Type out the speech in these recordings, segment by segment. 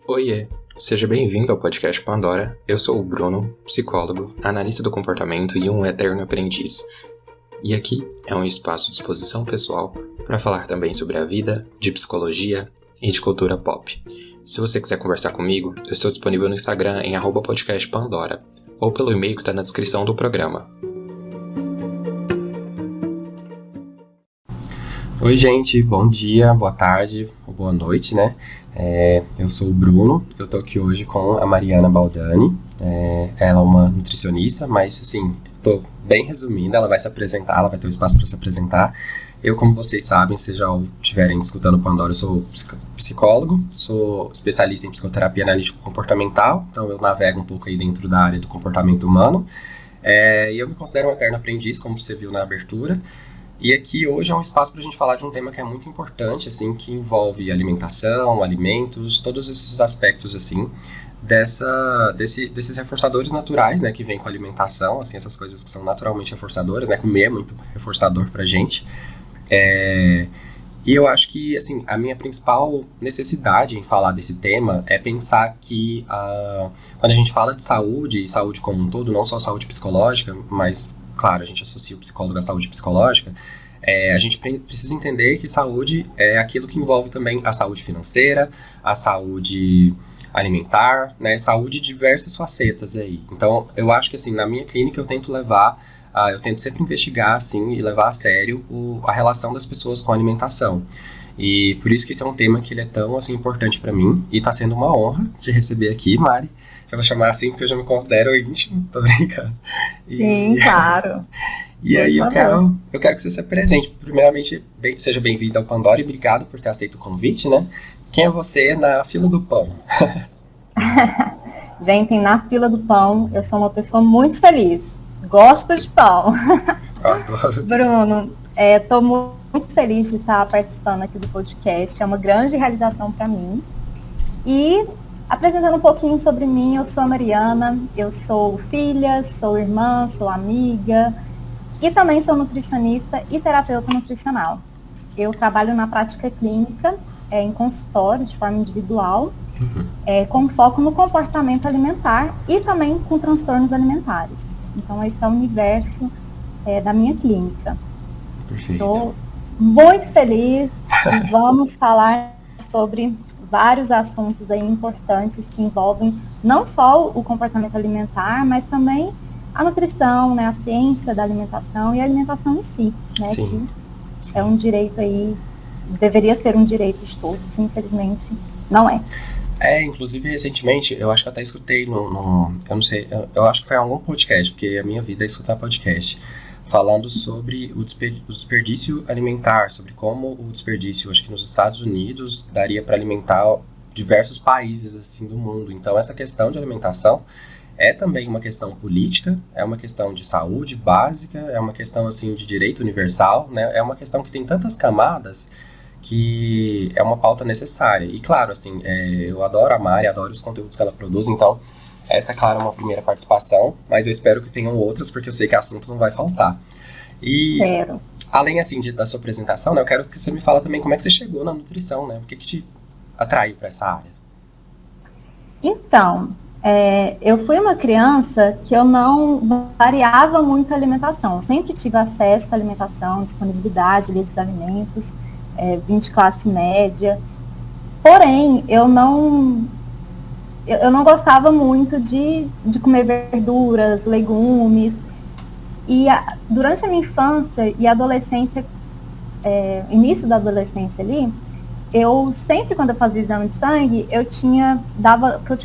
Oiê, seja bem-vindo ao podcast Pandora. Eu sou o Bruno, psicólogo, analista do comportamento e um eterno aprendiz. E aqui é um espaço de exposição pessoal para falar também sobre a vida, de psicologia e de cultura pop. Se você quiser conversar comigo, eu estou disponível no Instagram em @podcastpandora ou pelo e-mail que está na descrição do programa. Oi gente, bom dia, boa tarde ou boa noite, né? Eu sou o Bruno, eu tô aqui hoje com a Mariana Baldani. Ela é uma nutricionista, mas assim, tô bem resumindo, ela vai se apresentar, ela vai ter um espaço para se apresentar. Eu, como vocês sabem, se já estiverem escutando o Pandora, eu sou psicólogo, sou especialista em psicoterapia analítico-comportamental, então eu navego um pouco aí dentro da área do comportamento humano. E eu me considero um eterno aprendiz, como você viu na abertura. E aqui hoje é um espaço para a gente falar de um tema que é muito importante, assim, que envolve alimentação, alimentos, todos esses aspectos, assim, desses reforçadores naturais, né, que vem com a alimentação, assim, essas coisas que são naturalmente reforçadoras, né, comer é muito reforçador pra gente. E eu acho que, assim, a minha principal necessidade em falar desse tema é pensar que quando a gente fala de saúde, e saúde como um todo, não só saúde psicológica, mas claro, a gente associa o psicólogo à saúde psicológica, a gente precisa entender que saúde é aquilo que envolve também a saúde financeira, a saúde alimentar, né, saúde de diversas facetas aí. Então, eu acho que, assim, na minha clínica eu tento eu tento sempre investigar, assim, e levar a sério a relação das pessoas com a alimentação. E por isso que esse é um tema que ele é tão, assim, importante para mim, e tá sendo uma honra te receber aqui, Mari. Eu vou chamar assim porque eu já me considero íntimo, tô brincando. Sim, claro. E aí eu quero que você se apresente. Primeiramente, seja bem-vindo ao Pandora e obrigado por ter aceito o convite, né? Quem é você na fila do pão? Gente, na fila do pão, eu sou uma pessoa muito feliz. Gosto de pão. Adoro. Bruno, tô muito feliz de estar participando aqui do podcast. É uma grande realização para mim. E apresentando um pouquinho sobre mim, eu sou a Mariana, eu sou filha, sou irmã, sou amiga e também sou nutricionista e terapeuta nutricional. Eu trabalho na prática clínica, em consultório, de forma individual, com foco no comportamento alimentar e também com transtornos alimentares. Então, esse é o universo da minha clínica. Perfeito. Estou muito feliz e vamos falar sobre vários assuntos aí importantes que envolvem não só o comportamento alimentar, mas também a nutrição, né, a ciência da alimentação e a alimentação em si, né, Sim. Que é um direito aí, deveria ser um direito de todos, infelizmente não é. Inclusive recentemente, eu acho que eu até escutei eu não sei, eu acho que foi em algum podcast, porque a minha vida é escutar podcast, falando sobre o desperdício alimentar, sobre como o desperdício, acho que nos Estados Unidos, daria para alimentar diversos países assim do mundo. Então, essa questão de alimentação é também uma questão política, é uma questão de saúde básica, é uma questão assim de direito universal, né? É uma questão que tem tantas camadas que é uma pauta necessária. E claro, assim, eu adoro a Mari, adoro os conteúdos que ela produz, então essa, é claro, é uma primeira participação, mas eu espero que tenham outras, porque eu sei que assunto não vai faltar. E, além, assim, da sua apresentação, né, eu quero que você me fale também como é que você chegou na nutrição, né? O que te atraiu para essa área? Então, eu fui uma criança que eu não variava muito a alimentação. Eu sempre tive acesso à alimentação, disponibilidade ali dos alimentos, vim de classe média. Porém, eu não gostava muito de comer verduras, legumes. E durante a minha infância e adolescência, início da adolescência ali, eu sempre, quando eu fazia exame de sangue, eu tinha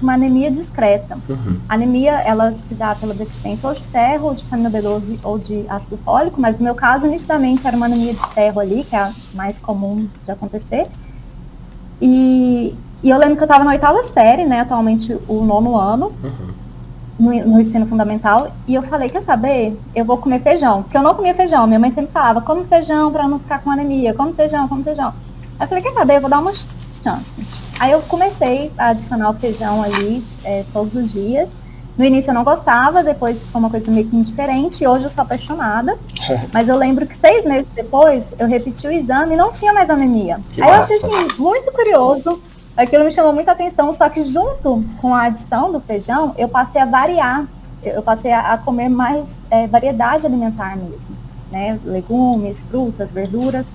uma anemia discreta. A anemia, ela se dá pela deficiência ou de ferro, ou de vitamina B12, ou de ácido fólico, mas no meu caso, nitidamente, era uma anemia de ferro ali, que é a mais comum de acontecer. E eu lembro que eu estava na 8ª série, né, atualmente o 9º ano, no ensino fundamental, e eu falei, quer saber, eu vou comer feijão, porque eu não comia feijão, minha mãe sempre falava, come feijão para não ficar com anemia, come feijão. Aí eu falei, quer saber, eu vou dar uma chance. Aí eu comecei a adicionar o feijão ali todos os dias. No início eu não gostava, depois ficou uma coisa meio que indiferente, e hoje eu sou apaixonada. Mas eu lembro que 6 meses depois, eu repeti o exame e não tinha mais anemia. Que aí massa. Eu achei assim, muito curioso Aquilo me chamou muita atenção, só que junto com a adição do feijão, eu passei a variar, eu passei a comer mais variedade alimentar mesmo, né? Legumes, frutas, verduras.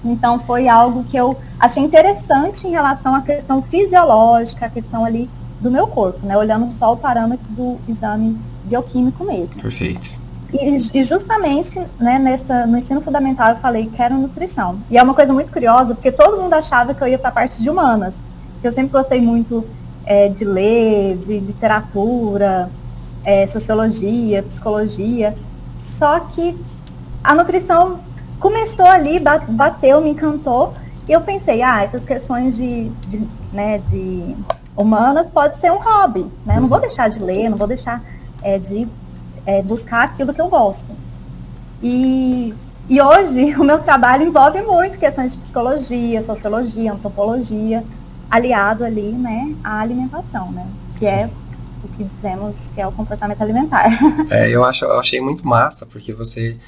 Então foi algo que eu achei interessante em relação à questão fisiológica, a questão ali do meu corpo, né? Olhando só o parâmetro do exame bioquímico mesmo. Perfeito. E justamente, né, no ensino fundamental eu falei, quero nutrição. E é uma coisa muito curiosa, porque todo mundo achava que eu ia para a parte de humanas. Eu sempre gostei muito de ler, de literatura, sociologia, psicologia. Só que a nutrição começou ali, bateu, me encantou. E eu pensei, essas questões de humanas pode ser um hobby, né? Eu não vou deixar de ler, não vou deixar de buscar aquilo que eu gosto. E hoje o meu trabalho envolve muito questões de psicologia, sociologia, antropologia, aliado ali, né, à alimentação, né? Que é o que dizemos que é o comportamento alimentar. Eu achei muito massa, porque você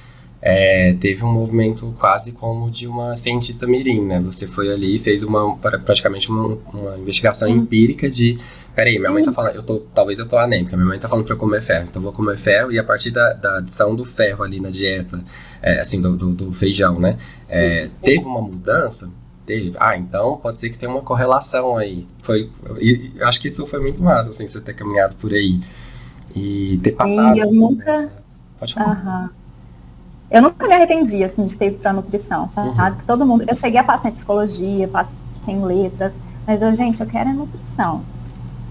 teve um movimento quase como de uma cientista mirim, né? Você foi ali e fez praticamente uma investigação empírica de, peraí, minha mãe tá falando, talvez eu tô anêmica, minha mãe tá falando pra eu comer ferro, então eu vou comer ferro, e a partir da adição do ferro ali na dieta, assim, do feijão, né? Teve uma mudança? Teve. Então pode ser que tenha uma correlação aí. E acho que isso foi muito massa, assim, você ter caminhado por aí e ter passado. Eu nunca... Pode falar. Eu nunca me arrependi, assim, de ter ido para nutrição, sabe? Que todo mundo... Eu cheguei a passar em psicologia, passei em letras, mas eu quero nutrição.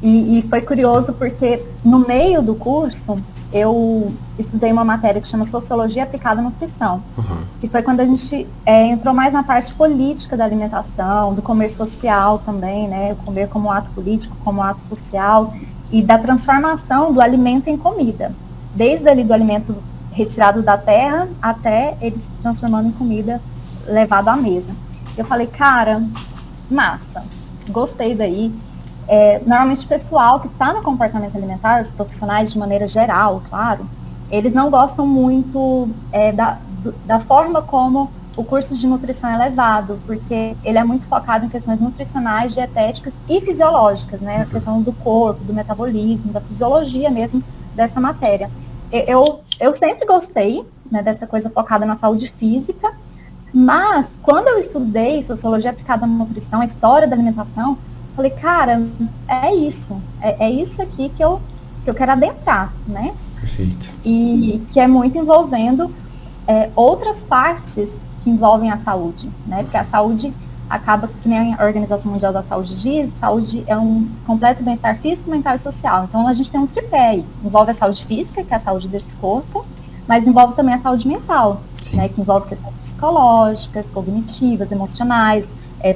E foi curioso porque no meio do curso, eu estudei uma matéria que chama Sociologia Aplicada à Nutrição. Que foi quando a gente entrou mais na parte política da alimentação, do comer social também, né? O comer como ato político, como ato social, e da transformação do alimento em comida. Desde ali do alimento retirado da terra, até eles se transformando em comida levado à mesa. Eu falei, cara, massa, gostei daí. Normalmente o pessoal que está no comportamento alimentar, os profissionais de maneira geral, claro, eles não gostam muito da forma como o curso de nutrição é levado, porque ele é muito focado em questões nutricionais, dietéticas e fisiológicas, né? A questão do corpo, do metabolismo, da fisiologia mesmo dessa matéria. Eu sempre gostei, né, dessa coisa focada na saúde física, mas quando eu estudei Sociologia Aplicada à Nutrição, a história da alimentação, falei, cara, é isso aqui que eu quero adentrar, né? Perfeito. E que é muito envolvendo outras partes que envolvem a saúde, né? Porque a saúde acaba, que nem a Organização Mundial da Saúde diz, saúde é um completo bem-estar físico, mental e social. Então a gente tem um tripé aí. Envolve a saúde física, que é a saúde desse corpo, mas envolve também a saúde mental, né? Que envolve questões psicológicas, cognitivas, emocionais.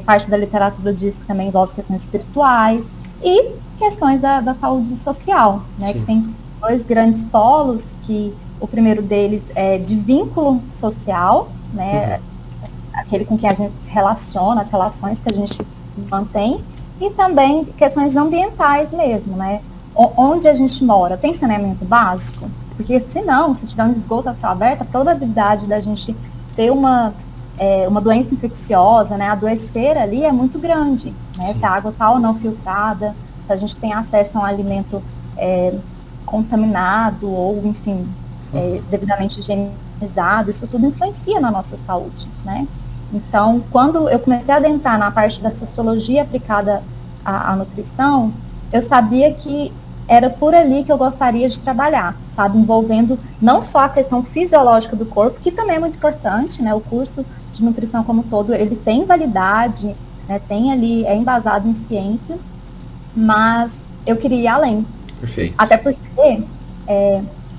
Parte da literatura diz que também envolve questões espirituais e questões da saúde social, né? Que tem dois grandes polos, que o primeiro deles é de vínculo social, né? Aquele com quem a gente se relaciona, as relações que a gente mantém, e também questões ambientais mesmo, né? Onde a gente mora, tem saneamento básico? Porque se tiver um esgoto a céu aberto, a probabilidade da gente ter uma doença infecciosa, né, adoecer ali é muito grande, né? Se a água está ou não filtrada, se a gente tem acesso a um alimento contaminado ou, enfim, devidamente higienizado, isso tudo influencia na nossa saúde, né? Então, quando eu comecei a adentrar na parte da sociologia aplicada à nutrição, eu sabia que era por ali que eu gostaria de trabalhar, sabe? Envolvendo não só a questão fisiológica do corpo, que também é muito importante, né? O curso de nutrição como todo, ele tem validade, né? Tem ali, é embasado em ciência, mas eu queria ir além. Perfeito. Até porque,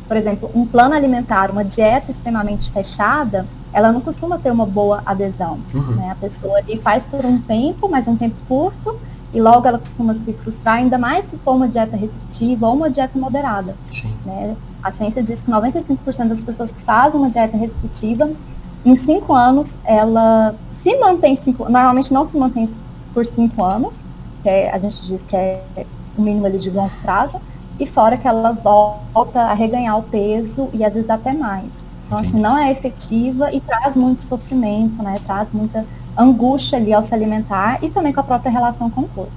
por exemplo, um plano alimentar, uma dieta extremamente fechada, ela não costuma ter uma boa adesão, né? A pessoa ali faz por um tempo, mas um tempo curto, e logo ela costuma se frustrar, ainda mais se for uma dieta restritiva ou uma dieta moderada. Né? A ciência diz que 95% das pessoas que fazem uma dieta restritiva, em 5 anos, ela se mantém, normalmente não se mantém por 5 anos, que a gente diz que é o mínimo ali de longo prazo, e fora que ela volta a reganhar o peso e às vezes até mais. Então, assim, não é efetiva e traz muito sofrimento, né? Traz muita angústia ali ao se alimentar e também com a própria relação com o corpo.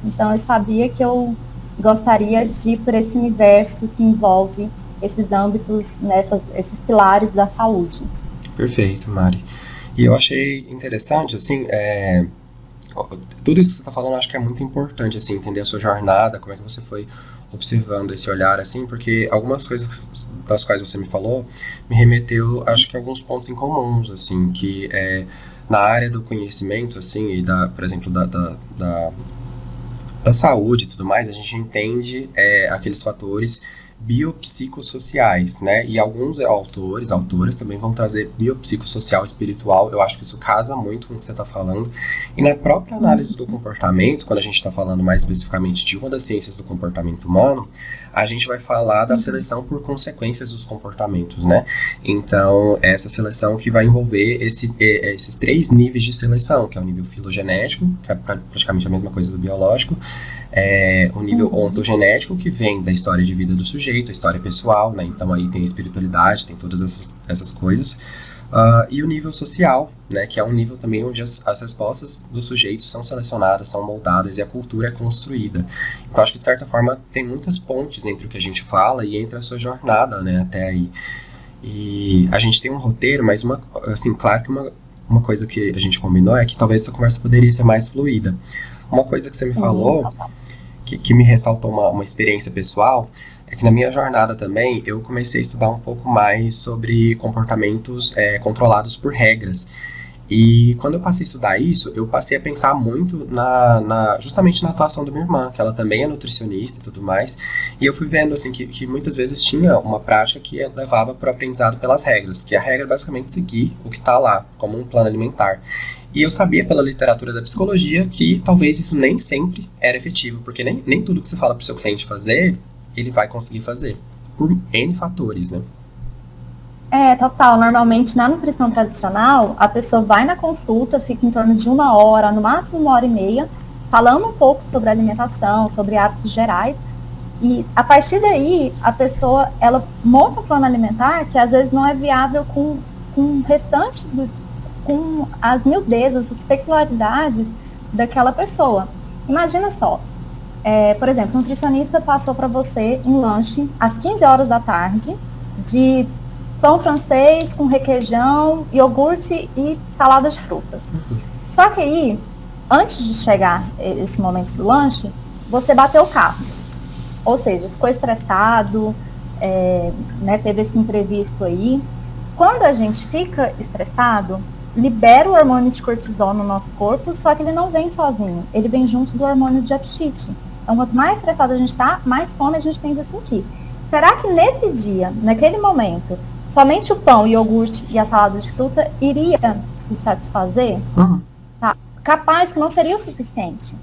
Então eu sabia que eu gostaria de ir por esse universo que envolve esses âmbitos, esses pilares da saúde. Perfeito, Mari. E eu achei interessante, assim, tudo isso que você está falando, eu acho que é muito importante, assim, entender a sua jornada, como é que você foi observando esse olhar, assim, porque algumas coisas das quais você me falou me remeteu, acho que a alguns pontos em comuns, assim, que na área do conhecimento, assim, e por exemplo, da saúde e tudo mais, a gente entende aqueles fatores biopsicossociais, né? E alguns autoras também vão trazer biopsicossocial espiritual. Eu acho que isso casa muito com o que você está falando. E na própria análise do comportamento, quando a gente está falando mais especificamente de uma das ciências do comportamento humano, a gente vai falar da seleção por consequências dos comportamentos, né? Então, essa seleção que vai envolver esses 3 níveis de seleção, que é o nível filogenético, que é praticamente a mesma coisa do biológico, o nível ontogenético, que vem da história de vida do sujeito, a história pessoal, né? Então aí tem a espiritualidade, tem todas essas coisas. E o nível social, né? Que é um nível também onde as respostas do sujeito são selecionadas, são moldadas e a cultura é construída. Então acho que de certa forma tem muitas pontes entre o que a gente fala e entre a sua jornada, né? Até aí. E a gente tem um roteiro, mas assim, claro que uma coisa que a gente combinou é que talvez essa conversa poderia ser mais fluida. Uma coisa que você me falou, que me ressaltou uma experiência pessoal, é que na minha jornada também eu comecei a estudar um pouco mais sobre comportamentos controlados por regras. E quando eu passei a estudar isso, eu passei a pensar muito justamente na atuação da minha irmã, que ela também é nutricionista e tudo mais. E eu fui vendo assim, que muitas vezes tinha uma prática que levava para o aprendizado pelas regras, que a regra é basicamente seguir o que está lá, como um plano alimentar. E eu sabia pela literatura da psicologia que talvez isso nem sempre era efetivo, porque nem tudo que você fala para o seu cliente fazer, ele vai conseguir fazer, por N fatores, né? Total. Normalmente, na nutrição tradicional, a pessoa vai na consulta, fica em torno de 1 hora, no máximo 1h30, falando um pouco sobre alimentação, sobre hábitos gerais, e a partir daí, a pessoa, ela monta um plano alimentar que às vezes não é viável com o restante com as miudezas, as peculiaridades daquela pessoa. Imagina só, por exemplo, um nutricionista passou para você um lanche às 15 horas da tarde de pão francês com requeijão, iogurte e salada de frutas. Só que aí, antes de chegar esse momento do lanche, você bateu o carro. Ou seja, ficou estressado, né, teve esse imprevisto aí. Quando a gente fica estressado, libera o hormônio de cortisol no nosso corpo, só que ele não vem sozinho, ele vem junto do hormônio de apetite. Então, quanto mais estressado a gente está, mais fome a gente tende a sentir. Será que nesse dia, naquele momento, somente o pão, o iogurte e a salada de fruta iria te satisfazer? Tá? Capaz que não seria o suficiente.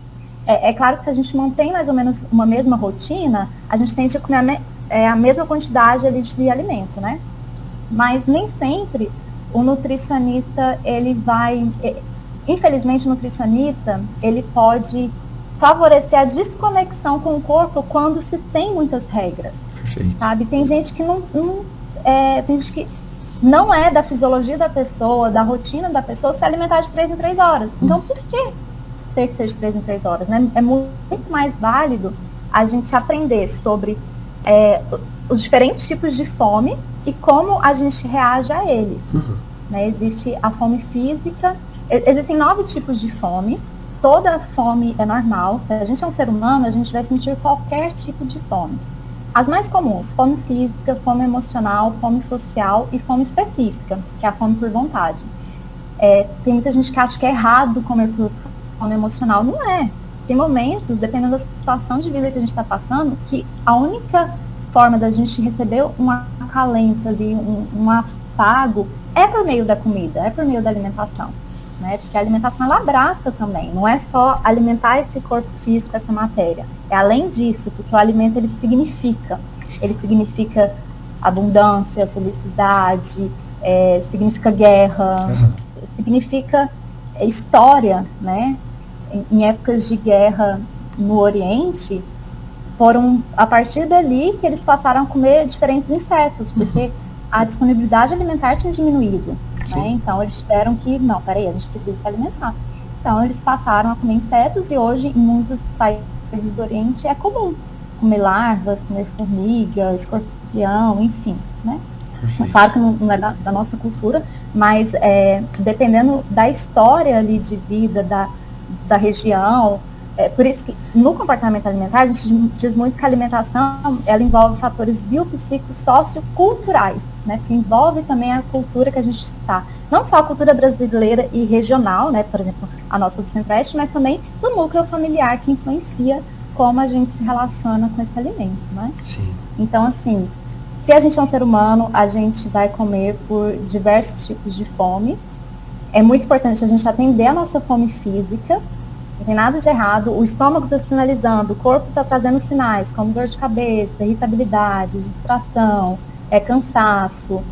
É claro que se a gente mantém mais ou menos uma mesma rotina, a gente tende a comer a mesma quantidade ali de alimento, né? Mas nem sempre o nutricionista, ele vai... Infelizmente, o nutricionista, ele pode favorecer a desconexão com o corpo quando se tem muitas regras. Perfeito. Sabe? Tem gente que tem gente que não é da fisiologia da pessoa, da rotina da pessoa, se alimentar de 3 em 3 horas. Então, por que ter que ser de 3 em 3 horas? Né? É muito mais válido a gente aprender sobre os diferentes tipos de fome e como a gente reage a eles. Né? Existe a fome física, existem 9 tipos de fome, toda fome é normal. Se a gente é um ser humano, a gente vai sentir qualquer tipo de fome. As mais comuns, fome física, fome emocional, fome social e fome específica, que é a fome por vontade. Tem muita gente que acha que é errado comer por fome emocional. Não é. Tem momentos, dependendo da situação de vida que a gente está passando, que a única forma da gente receber um acalento ali, um afago, é por meio da comida, é por meio da alimentação. Né? Porque a alimentação, ela abraça também, não é só alimentar esse corpo físico, essa matéria. É além disso, porque o alimento, ele significa abundância, felicidade, significa guerra, significa história, né? Em épocas de guerra no Oriente, foram a partir dali que eles passaram a comer diferentes insetos, porque a disponibilidade alimentar tinha diminuído, né? Então eles tiveram que, não, peraí, a gente precisa se alimentar. Então eles passaram a comer insetos e hoje em muitos países do Oriente é comum comer larvas, comer formiga, escorpião, enfim, né? Claro que não é da nossa cultura, mas dependendo da história ali de vida da região, por isso que no comportamento alimentar a gente diz muito que a alimentação ela envolve fatores biopsíquicos socioculturais, né? Que envolve também a cultura que a gente está, não só a cultura brasileira e regional, né? Por exemplo, a nossa do Centro-Oeste, mas também do núcleo familiar que influencia como a gente se relaciona com esse alimento, né? Sim. Então, assim, se a gente é um ser humano, a gente vai comer por diversos tipos de fome. É muito importante a gente atender a nossa fome física. Não tem nada de errado. O estômago está sinalizando, o corpo está trazendo sinais, como dor de cabeça, irritabilidade, distração, cansaço,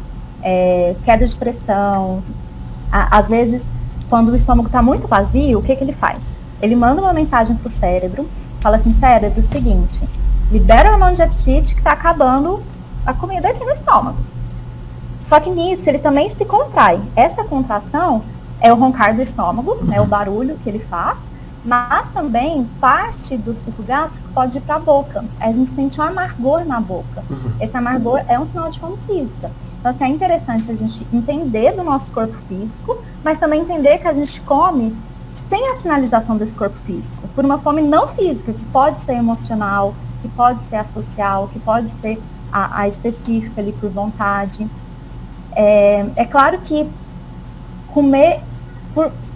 queda de pressão. Às vezes, quando o estômago está muito vazio, o que ele faz? Ele manda uma mensagem para o cérebro, fala assim, cérebro, o seguinte, libera o hormônio de apetite que está acabando a comida aqui no estômago. Só que nisso ele também se contrai. Essa contração é o roncar do estômago, né, o barulho que ele faz, mas também parte do suco gástrico pode ir para a boca. A gente sente um amargor na boca. Esse amargor é um sinal de fome física. Então, assim, é interessante a gente entender do nosso corpo físico, mas também entender que a gente come sem a sinalização desse corpo físico, por uma fome não física, que pode ser emocional, que pode ser asocial, que pode ser a específica ali por vontade. É claro que comer,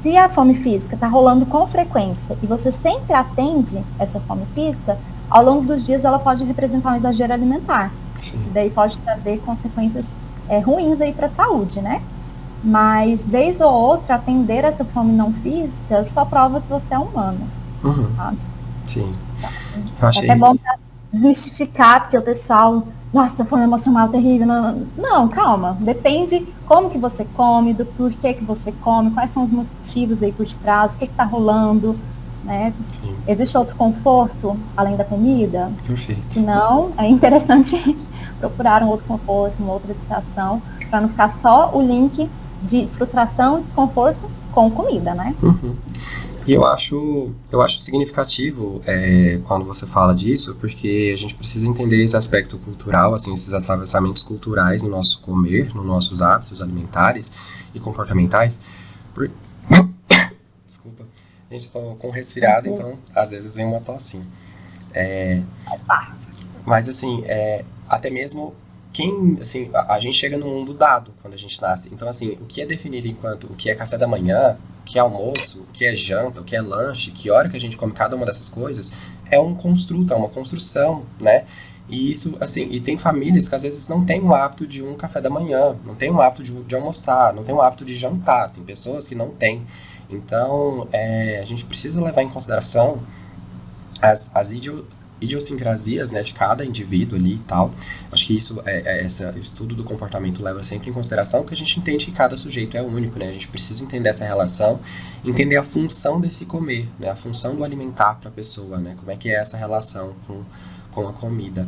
se a fome física está rolando com frequência e você sempre atende essa fome física, ao longo dos dias ela pode representar um exagero alimentar. Sim. E daí pode trazer consequências ruins aí para a saúde, né? Mas, vez ou outra, atender essa fome não física só prova que você é humano. Tá? Sim. Tá. É até bom pra desmistificar, porque o pessoal, nossa, fome emocional terrível. Não, calma. Depende como que você come, do porquê que você come, quais são os motivos aí por detrás, o que está rolando, né? Existe outro conforto além da comida? Perfeito. Se não, é interessante procurar um outro conforto, uma outra distração, para não ficar só o link de frustração, desconforto com comida, né? E eu acho significativo quando você fala disso, porque a gente precisa entender esse aspecto cultural, assim, esses atravessamentos culturais no nosso comer, nos nossos hábitos alimentares e comportamentais. Desculpa, a gente está com resfriado, então às vezes vem uma tossinha. Mas assim, até mesmo assim, a gente chega num mundo dado quando a gente nasce. Então, assim, o que é definido enquanto o que é café da manhã, o que é almoço, o que é janta, o que é lanche, que hora que a gente come cada uma dessas coisas, é um construto, é uma construção, né? E isso, assim, e tem famílias que às vezes não têm o hábito de um café da manhã, não tem o hábito de almoçar, não tem o hábito de jantar, tem pessoas que não têm. Então, a gente precisa levar em consideração as idiosincrasias, né, de cada indivíduo ali e tal. Acho que isso, o estudo do comportamento leva sempre em consideração que a gente entende que cada sujeito é único, né? A gente precisa entender essa relação, entender a função desse comer, né? A função do alimentar para a pessoa, né? Como é que é essa relação com a comida.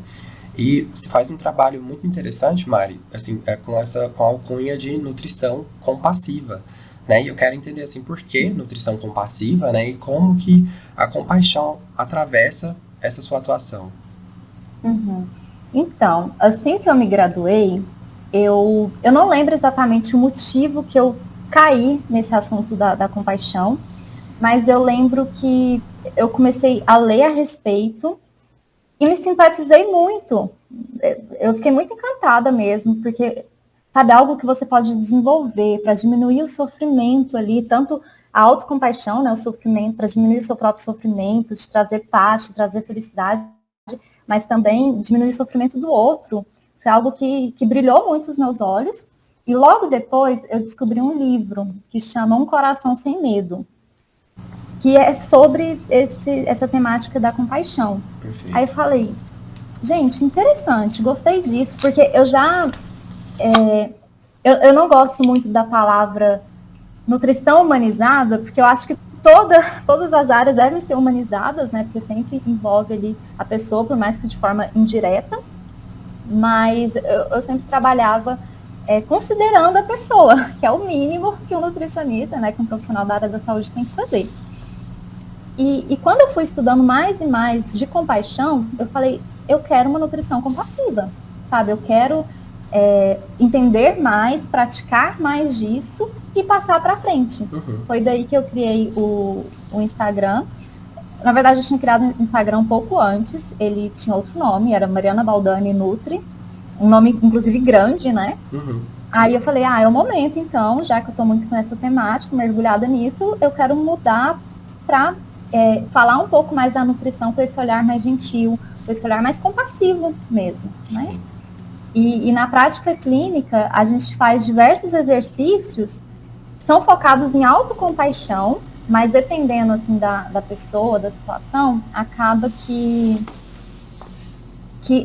E se faz um trabalho muito interessante, Mari, assim, com a alcunha de nutrição compassiva, né? E eu quero entender, assim, por que nutrição compassiva, né? E como que a compaixão atravessa essa sua atuação. Então, assim que eu me graduei, eu não lembro exatamente o motivo que eu caí nesse assunto da compaixão, mas eu lembro que eu comecei a ler a respeito e me simpatizei muito. Eu fiquei muito encantada mesmo, porque sabe, algo que você pode desenvolver para diminuir o sofrimento ali, tanto a autocompaixão, né, o sofrimento, para diminuir o seu próprio sofrimento, de trazer paz, de trazer felicidade, mas também diminuir o sofrimento do outro. Foi algo que brilhou muito os meus olhos. E logo depois eu descobri um livro que chama Um Coração Sem Medo, que é sobre essa temática da compaixão. Perfeito. Aí eu falei, gente, interessante, gostei disso, porque eu já... eu não gosto muito da palavra nutrição humanizada, porque eu acho que todas as áreas devem ser humanizadas, né? Porque sempre envolve ali a pessoa, por mais que de forma indireta. Mas eu sempre trabalhava considerando a pessoa, que é o mínimo que um nutricionista, né, que um profissional da área da saúde tem que fazer. E quando eu fui estudando mais e mais de compaixão, eu falei, eu quero uma nutrição compassiva, sabe? Eu quero entender mais, praticar mais disso e passar para frente. Uhum. Foi daí que eu criei o Instagram. Na verdade, eu tinha criado o Instagram um pouco antes, ele tinha outro nome, era Mariana Baldani Nutri, um nome, inclusive, grande, né? Uhum. Aí eu falei, é o momento, então, já que eu tô muito nessa temática, mergulhada nisso, eu quero mudar para falar um pouco mais da nutrição com esse olhar mais gentil, com esse olhar mais compassivo mesmo, né? E na prática clínica, a gente faz diversos exercícios, são focados em autocompaixão, mas dependendo, assim, da pessoa, da situação, acaba que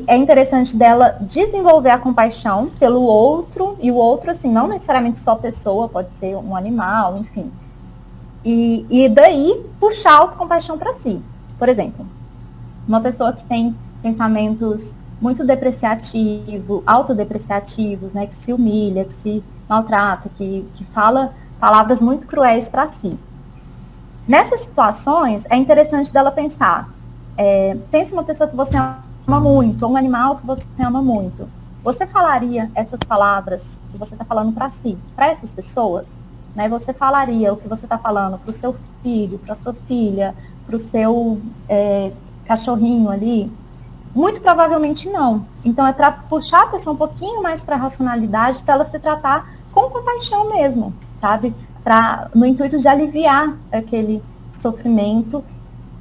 é interessante dela desenvolver a compaixão pelo outro, e o outro, assim, não necessariamente só pessoa, pode ser um animal, enfim. E daí, puxar a autocompaixão para si. Por exemplo, uma pessoa que tem pensamentos muito depreciativos, autodepreciativos, né, que se humilha, que se maltrata, que fala palavras muito cruéis para si. Nessas situações, é interessante dela pensar, pense uma pessoa que você ama muito, ou um animal que você ama muito. Você falaria essas palavras que você está falando para si, para essas pessoas? Né? Você falaria o que você está falando para o seu filho, para a sua filha, para o seu cachorrinho ali? Muito provavelmente não. Então, é para puxar a pessoa um pouquinho mais para a racionalidade, para ela se tratar com compaixão mesmo, sabe? No intuito de aliviar aquele sofrimento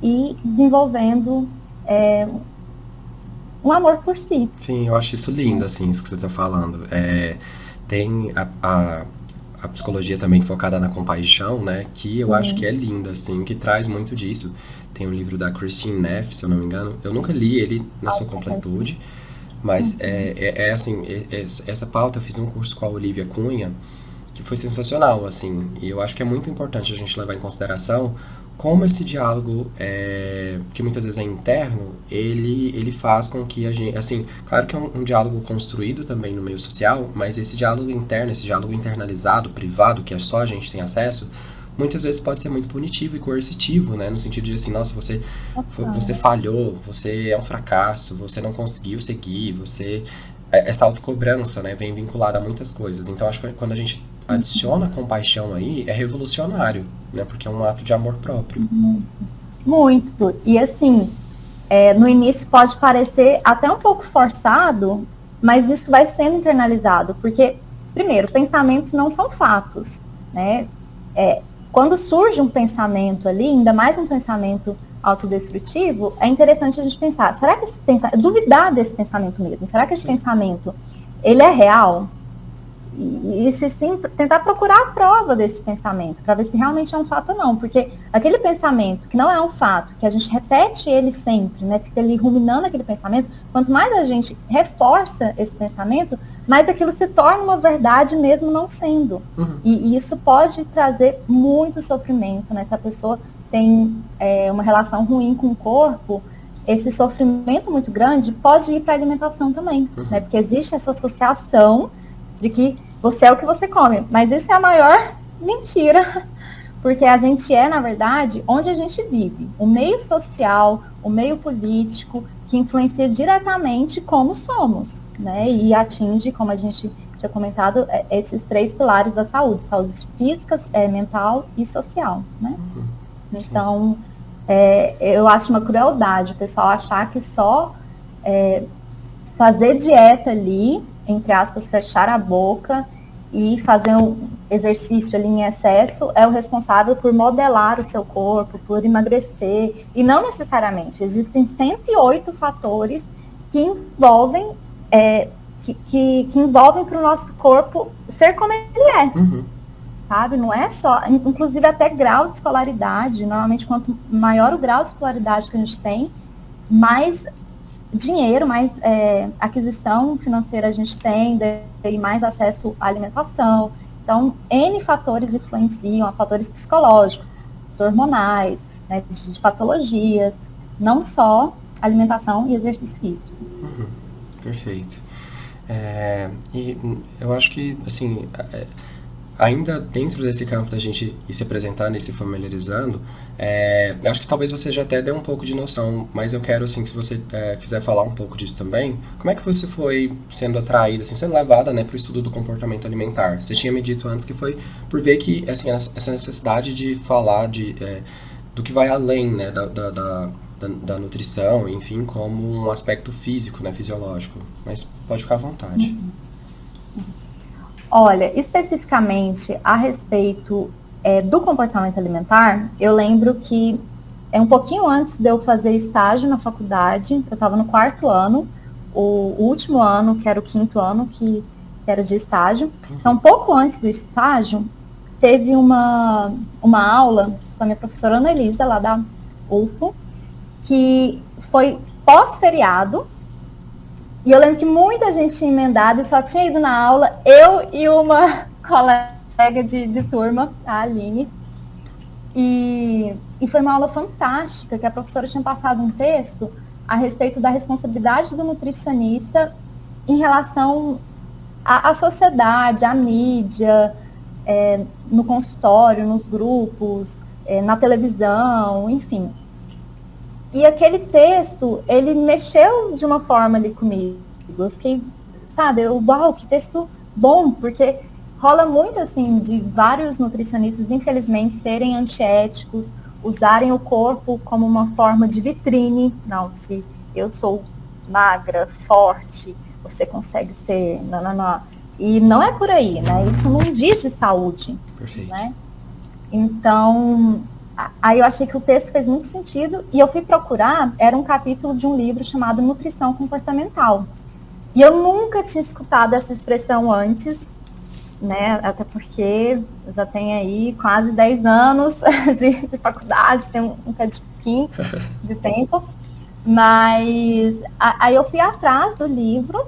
e desenvolvendo um amor por si. Sim, eu acho isso lindo, assim, isso que você está falando. Tem a psicologia também focada na compaixão, né, que eu acho que é linda, assim, que traz muito disso. Tem um livro da Christine Neff, se eu não me engano, eu nunca li ele na sua completude, mas assim, essa pauta eu fiz um curso com a Olivia Cunha, que foi sensacional, assim, e eu acho que é muito importante a gente levar em consideração como esse diálogo, que muitas vezes é interno, ele faz com que a gente, assim, claro que é um diálogo construído também no meio social, mas esse diálogo interno, esse diálogo internalizado, privado, que só a gente tem acesso, muitas vezes pode ser muito punitivo e coercitivo, né, no sentido de assim, nossa, você falhou, você é um fracasso, você não conseguiu seguir, essa autocobrança, né, vem vinculada a muitas coisas. Então, acho que quando a gente adiciona compaixão aí, é revolucionário, né, porque é um ato de amor próprio. Muito. E assim, no início pode parecer até um pouco forçado, mas isso vai sendo internalizado, porque, primeiro, pensamentos não são fatos, né? Quando surge um pensamento ali, ainda mais um pensamento autodestrutivo, é interessante a gente pensar, será que esse pensamento, duvidar desse pensamento mesmo, será que esse pensamento, ele é real? E se sim, tentar procurar a prova desse pensamento, para ver se realmente é um fato ou não, porque aquele pensamento que não é um fato, que a gente repete ele sempre, né, fica ali ruminando aquele pensamento, quanto mais a gente reforça esse pensamento, mais aquilo se torna uma verdade mesmo não sendo. E isso pode trazer muito sofrimento, né, se a pessoa tem uma relação ruim com o corpo, esse sofrimento muito grande pode ir para a alimentação também, né, porque existe essa associação de que você é o que você come. Mas isso é a maior mentira, porque a gente na verdade, onde a gente vive. O meio social, o meio político, que influencia diretamente como somos, né? E atinge, como a gente tinha comentado, esses 3 pilares da saúde. Saúde física, mental e social, né? Então, eu acho uma crueldade o pessoal achar que só fazer dieta ali, entre aspas, fechar a boca e fazer um exercício ali em excesso é o responsável por modelar o seu corpo, por emagrecer. E não necessariamente. Existem 108 fatores que envolvem que envolvem para o nosso corpo ser como ele é. Sabe? Não é só, inclusive até grau de escolaridade. Normalmente, quanto maior o grau de escolaridade que a gente tem, mais dinheiro, mais aquisição financeira a gente tem, e mais acesso à alimentação. Então, N fatores influenciam, fatores psicológicos, hormonais, né, de patologias, não só alimentação e exercício físico. Perfeito. E eu acho que, assim, ainda dentro desse campo da gente ir se apresentando e se familiarizando, eu acho que talvez você já até dê um pouco de noção, mas eu quero, assim, se você quiser falar um pouco disso também, como é que você foi sendo atraída, assim, sendo levada, né, para o estudo do comportamento alimentar? Você tinha me dito antes que foi por ver que, assim, essa necessidade de falar do que vai além, né, da nutrição, enfim, como um aspecto físico, né, fisiológico. Mas pode ficar à vontade. Olha, especificamente a respeito do comportamento alimentar, eu lembro que um pouquinho antes de eu fazer estágio na faculdade, eu estava no 4º ano, o último ano, que era o 5º ano, que era de estágio. Então, um pouco antes do estágio, teve uma aula com a minha professora Ana Elisa, lá da UFO, que foi pós-feriado, e eu lembro que muita gente tinha emendado e só tinha ido na aula, eu e uma colega de turma, a Aline, e foi uma aula fantástica, que a professora tinha passado um texto a respeito da responsabilidade do nutricionista em relação à sociedade, à mídia, no consultório, nos grupos, na televisão, enfim. E aquele texto, ele mexeu de uma forma ali comigo. Eu fiquei, sabe, uau, que texto bom, porque rola muito, assim, de vários nutricionistas, infelizmente, serem antiéticos, usarem o corpo como uma forma de vitrine. Não, se eu sou magra, forte, você consegue ser... Não. E não é por aí, né? Isso não diz de saúde. Perfeito. Né? Então... Aí eu achei que o texto fez muito sentido e eu fui procurar, era um capítulo de um livro chamado Nutrição Comportamental. E eu nunca tinha escutado essa expressão antes, né? Até porque eu já tenho aí quase 10 anos de faculdade, tem um cadinho de tempo. Mas aí eu fui atrás do livro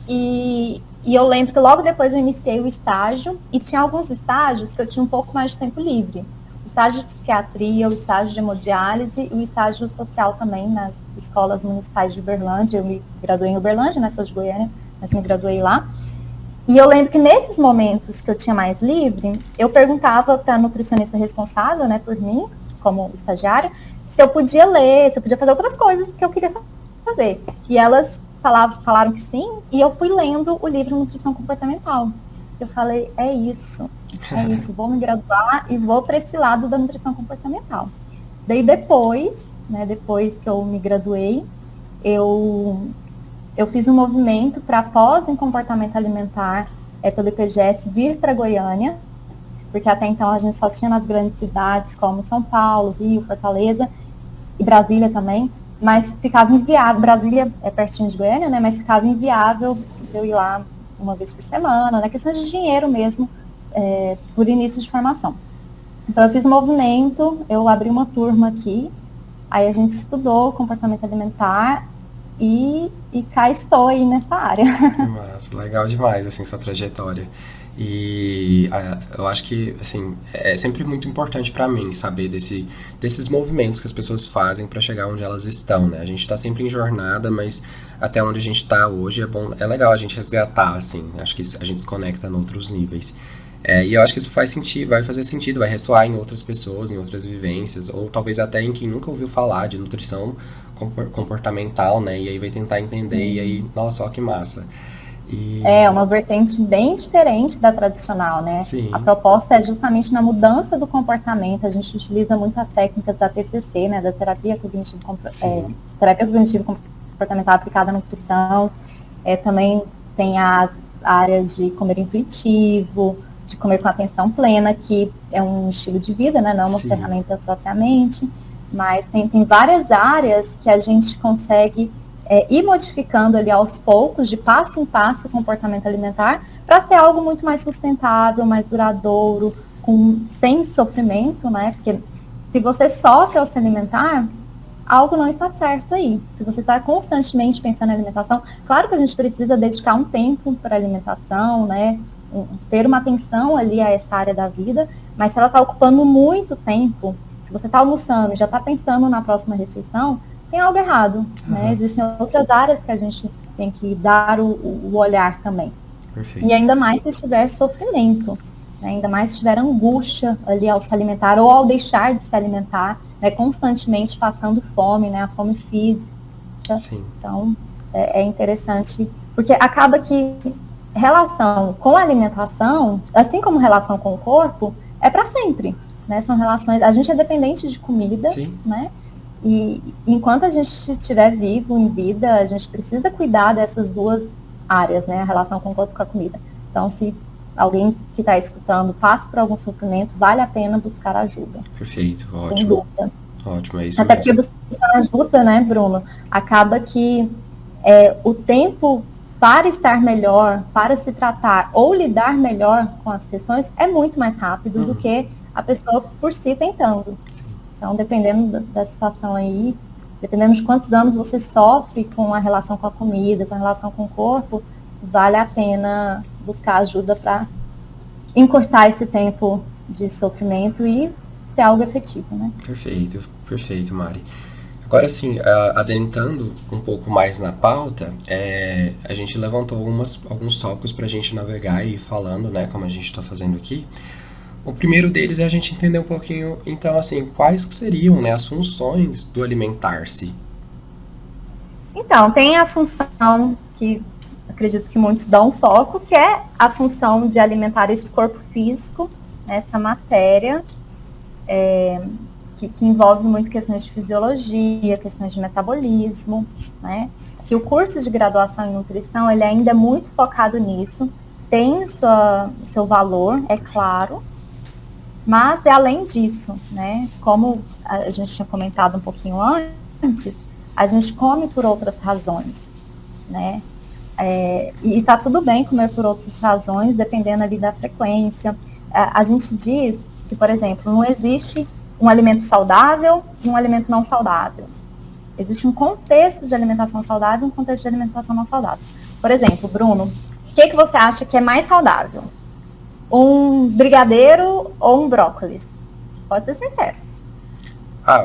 e eu lembro que logo depois eu iniciei o estágio e tinha alguns estágios que eu tinha um pouco mais de tempo livre. Estágio de psiquiatria, o estágio de hemodiálise e o estágio social também nas escolas municipais de Uberlândia. Eu me graduei em Uberlândia, né, sou de Goiânia, mas me graduei lá. E eu lembro que nesses momentos que eu tinha mais livre, eu perguntava para a nutricionista responsável, né, por mim, como estagiária, se eu podia ler, se eu podia fazer outras coisas que eu queria fazer. E elas falaram que sim, e eu fui lendo o livro Nutrição Comportamental. Eu falei, é isso, vou me graduar e vou para esse lado da nutrição comportamental. Daí depois, né, depois que eu me graduei, eu fiz um movimento para pós em comportamento alimentar pelo IPGS vir para Goiânia, porque até então a gente só tinha nas grandes cidades como São Paulo, Rio, Fortaleza e Brasília também, mas ficava inviável, Brasília é pertinho de Goiânia, né, mas ficava inviável eu ir lá uma vez por semana, na questão de dinheiro mesmo, por início de formação. Então eu fiz um movimento, eu abri uma turma aqui, aí a gente estudou comportamento alimentar e cá estou aí nessa área. Mas, legal demais, assim, sua trajetória. E eu acho que, assim, é sempre muito importante para mim saber desses movimentos que as pessoas fazem para chegar onde elas estão, né? A gente tá sempre em jornada, mas até onde a gente tá hoje é legal a gente resgatar, assim. Acho que a gente se conecta em outros níveis. E eu acho que isso faz sentido, vai fazer sentido, vai ressoar em outras pessoas, em outras vivências, ou talvez até em quem nunca ouviu falar de nutrição comportamental, né? E aí vai tentar entender, e aí, nossa, ó que massa. É uma vertente bem diferente da tradicional, né? Sim. A proposta é justamente na mudança do comportamento. A gente utiliza muitas técnicas da TCC, né? Da terapia cognitivo comportamental aplicada à nutrição. Também tem as áreas de comer intuitivo, de comer com atenção plena, que é um estilo de vida, né? Não é uma ferramenta propriamente, mas tem várias áreas que a gente consegue ir modificando ali aos poucos, de passo em passo, o comportamento alimentar, para ser algo muito mais sustentável, mais duradouro, sem sofrimento, né? Porque se você sofre ao se alimentar, algo não está certo aí. Se você está constantemente pensando em alimentação, claro que a gente precisa dedicar um tempo para alimentação, né? Ter uma atenção ali a essa área da vida, mas se ela está ocupando muito tempo, se você está almoçando e já está pensando na próxima refeição, tem algo errado, né? Existem outras áreas que a gente tem que dar o olhar também. Perfeito. E ainda mais se estiver sofrimento, né? Ainda mais se estiver angústia ali ao se alimentar ou ao deixar de se alimentar, né? Constantemente passando fome, né? A fome física. Sim. Então, é interessante, porque acaba que relação com a alimentação, assim como relação com o corpo, é para sempre, né? São relações, a gente é dependente de comida, Sim. né? E enquanto a gente estiver vivo, em vida, a gente precisa cuidar dessas duas áreas, né? A relação com o corpo e com a comida. Então, se alguém que está escutando passa por algum sofrimento, vale a pena buscar ajuda. Perfeito, ótimo. Sem dúvida. Ótimo, é isso Até mesmo. porque buscar ajuda, né, Bruno? Acaba que o tempo para estar melhor, para se tratar ou lidar melhor com as questões é muito mais rápido do que a pessoa por si tentando. Então, dependendo da situação aí, dependendo de quantos anos você sofre com a relação com a comida, com a relação com o corpo, vale a pena buscar ajuda para encurtar esse tempo de sofrimento e ser algo efetivo, né? Perfeito, perfeito, Mari. Agora sim, adentrando um pouco mais na pauta, a gente levantou alguns tópicos para a gente navegar e ir falando, né, como a gente está fazendo aqui. O primeiro deles é a gente entender um pouquinho, então, assim, quais que seriam, né, as funções do alimentar-se? Então, tem a função que acredito que muitos dão foco, que é a função de alimentar esse corpo físico, essa matéria, que envolve muito questões de fisiologia, questões de metabolismo, né? Que o curso de graduação em nutrição, ele ainda é muito focado nisso, tem seu valor, é claro, mas é além disso, né? Como a gente tinha comentado um pouquinho antes, a gente come por outras razões, né? E tá tudo bem comer por outras razões, dependendo ali da frequência. A gente diz que, por exemplo, não existe um alimento saudável e um alimento não saudável. Existe um contexto de alimentação saudável e um contexto de alimentação não saudável. Por exemplo, Bruno, o que você acha que é mais saudável? Um brigadeiro ou um brócolis? Pode ser sincero.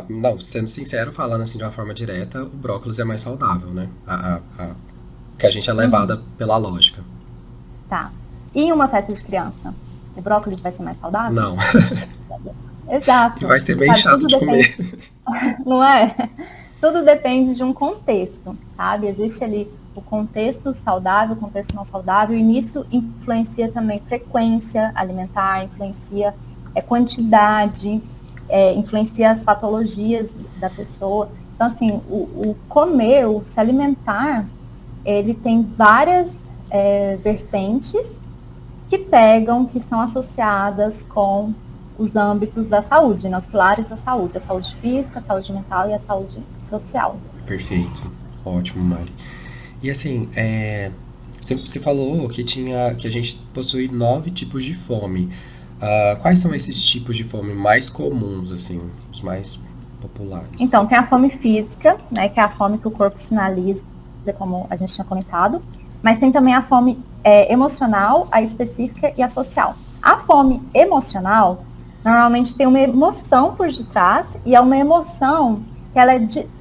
Não, sendo sincero, falando assim de uma forma direta, o brócolis é mais saudável, né? Que a gente é levada pela lógica. Tá. E em uma festa de criança? O brócolis vai ser mais saudável? Não. Exato. E vai ser bem chato de comer. Não é? Tudo depende de um contexto, sabe? Existe ali o contexto saudável, o contexto não saudável, e nisso influencia também frequência alimentar, influencia quantidade, influencia as patologias da pessoa. Então, assim, o comer, o se alimentar, ele tem várias vertentes que são associadas com os âmbitos da saúde, né, os pilares da saúde, a saúde física, a saúde mental e a saúde social. Perfeito, ótimo, Mari. E assim, você falou que a gente possui 9 tipos de fome. Quais são esses tipos de fome mais comuns, assim, os mais populares? Então, tem a fome física, né, que é a fome que o corpo sinaliza, como a gente tinha comentado, mas tem também a fome emocional, a específica e a social. A fome emocional, normalmente tem uma emoção por detrás, e é uma emoção que ela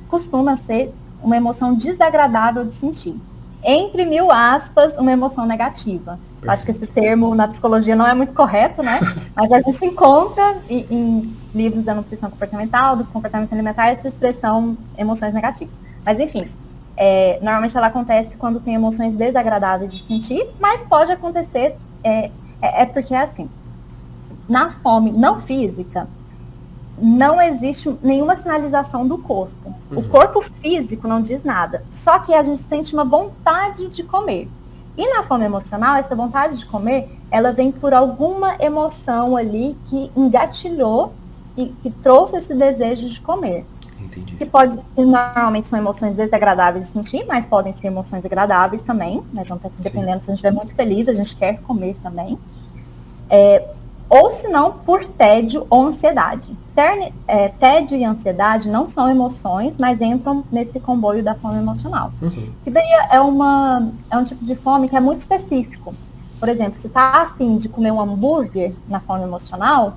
costuma ser uma emoção desagradável de sentir. Entre 1000 aspas, uma emoção negativa. Acho que esse termo na psicologia não é muito correto, né? Mas a gente encontra em livros da nutrição comportamental, do comportamento alimentar, essa expressão emoções negativas. Mas enfim, normalmente ela acontece quando tem emoções desagradáveis de sentir, mas pode acontecer, porque é assim, na fome não física, não existe nenhuma sinalização do corpo. O corpo físico não diz nada, só que a gente sente uma vontade de comer. E na fome emocional, essa vontade de comer, ela vem por alguma emoção ali que engatilhou e que trouxe esse desejo de comer. Entendi. Que normalmente são emoções desagradáveis de sentir, mas podem ser emoções agradáveis também, né? Então, dependendo, se a gente estiver muito feliz, a gente quer comer também. Ou se não, por tédio ou ansiedade. Tédio e ansiedade não são emoções, mas entram nesse comboio da fome emocional. Que daí é um tipo de fome que é muito específico. Por exemplo, se está afim de comer um hambúrguer na fome emocional,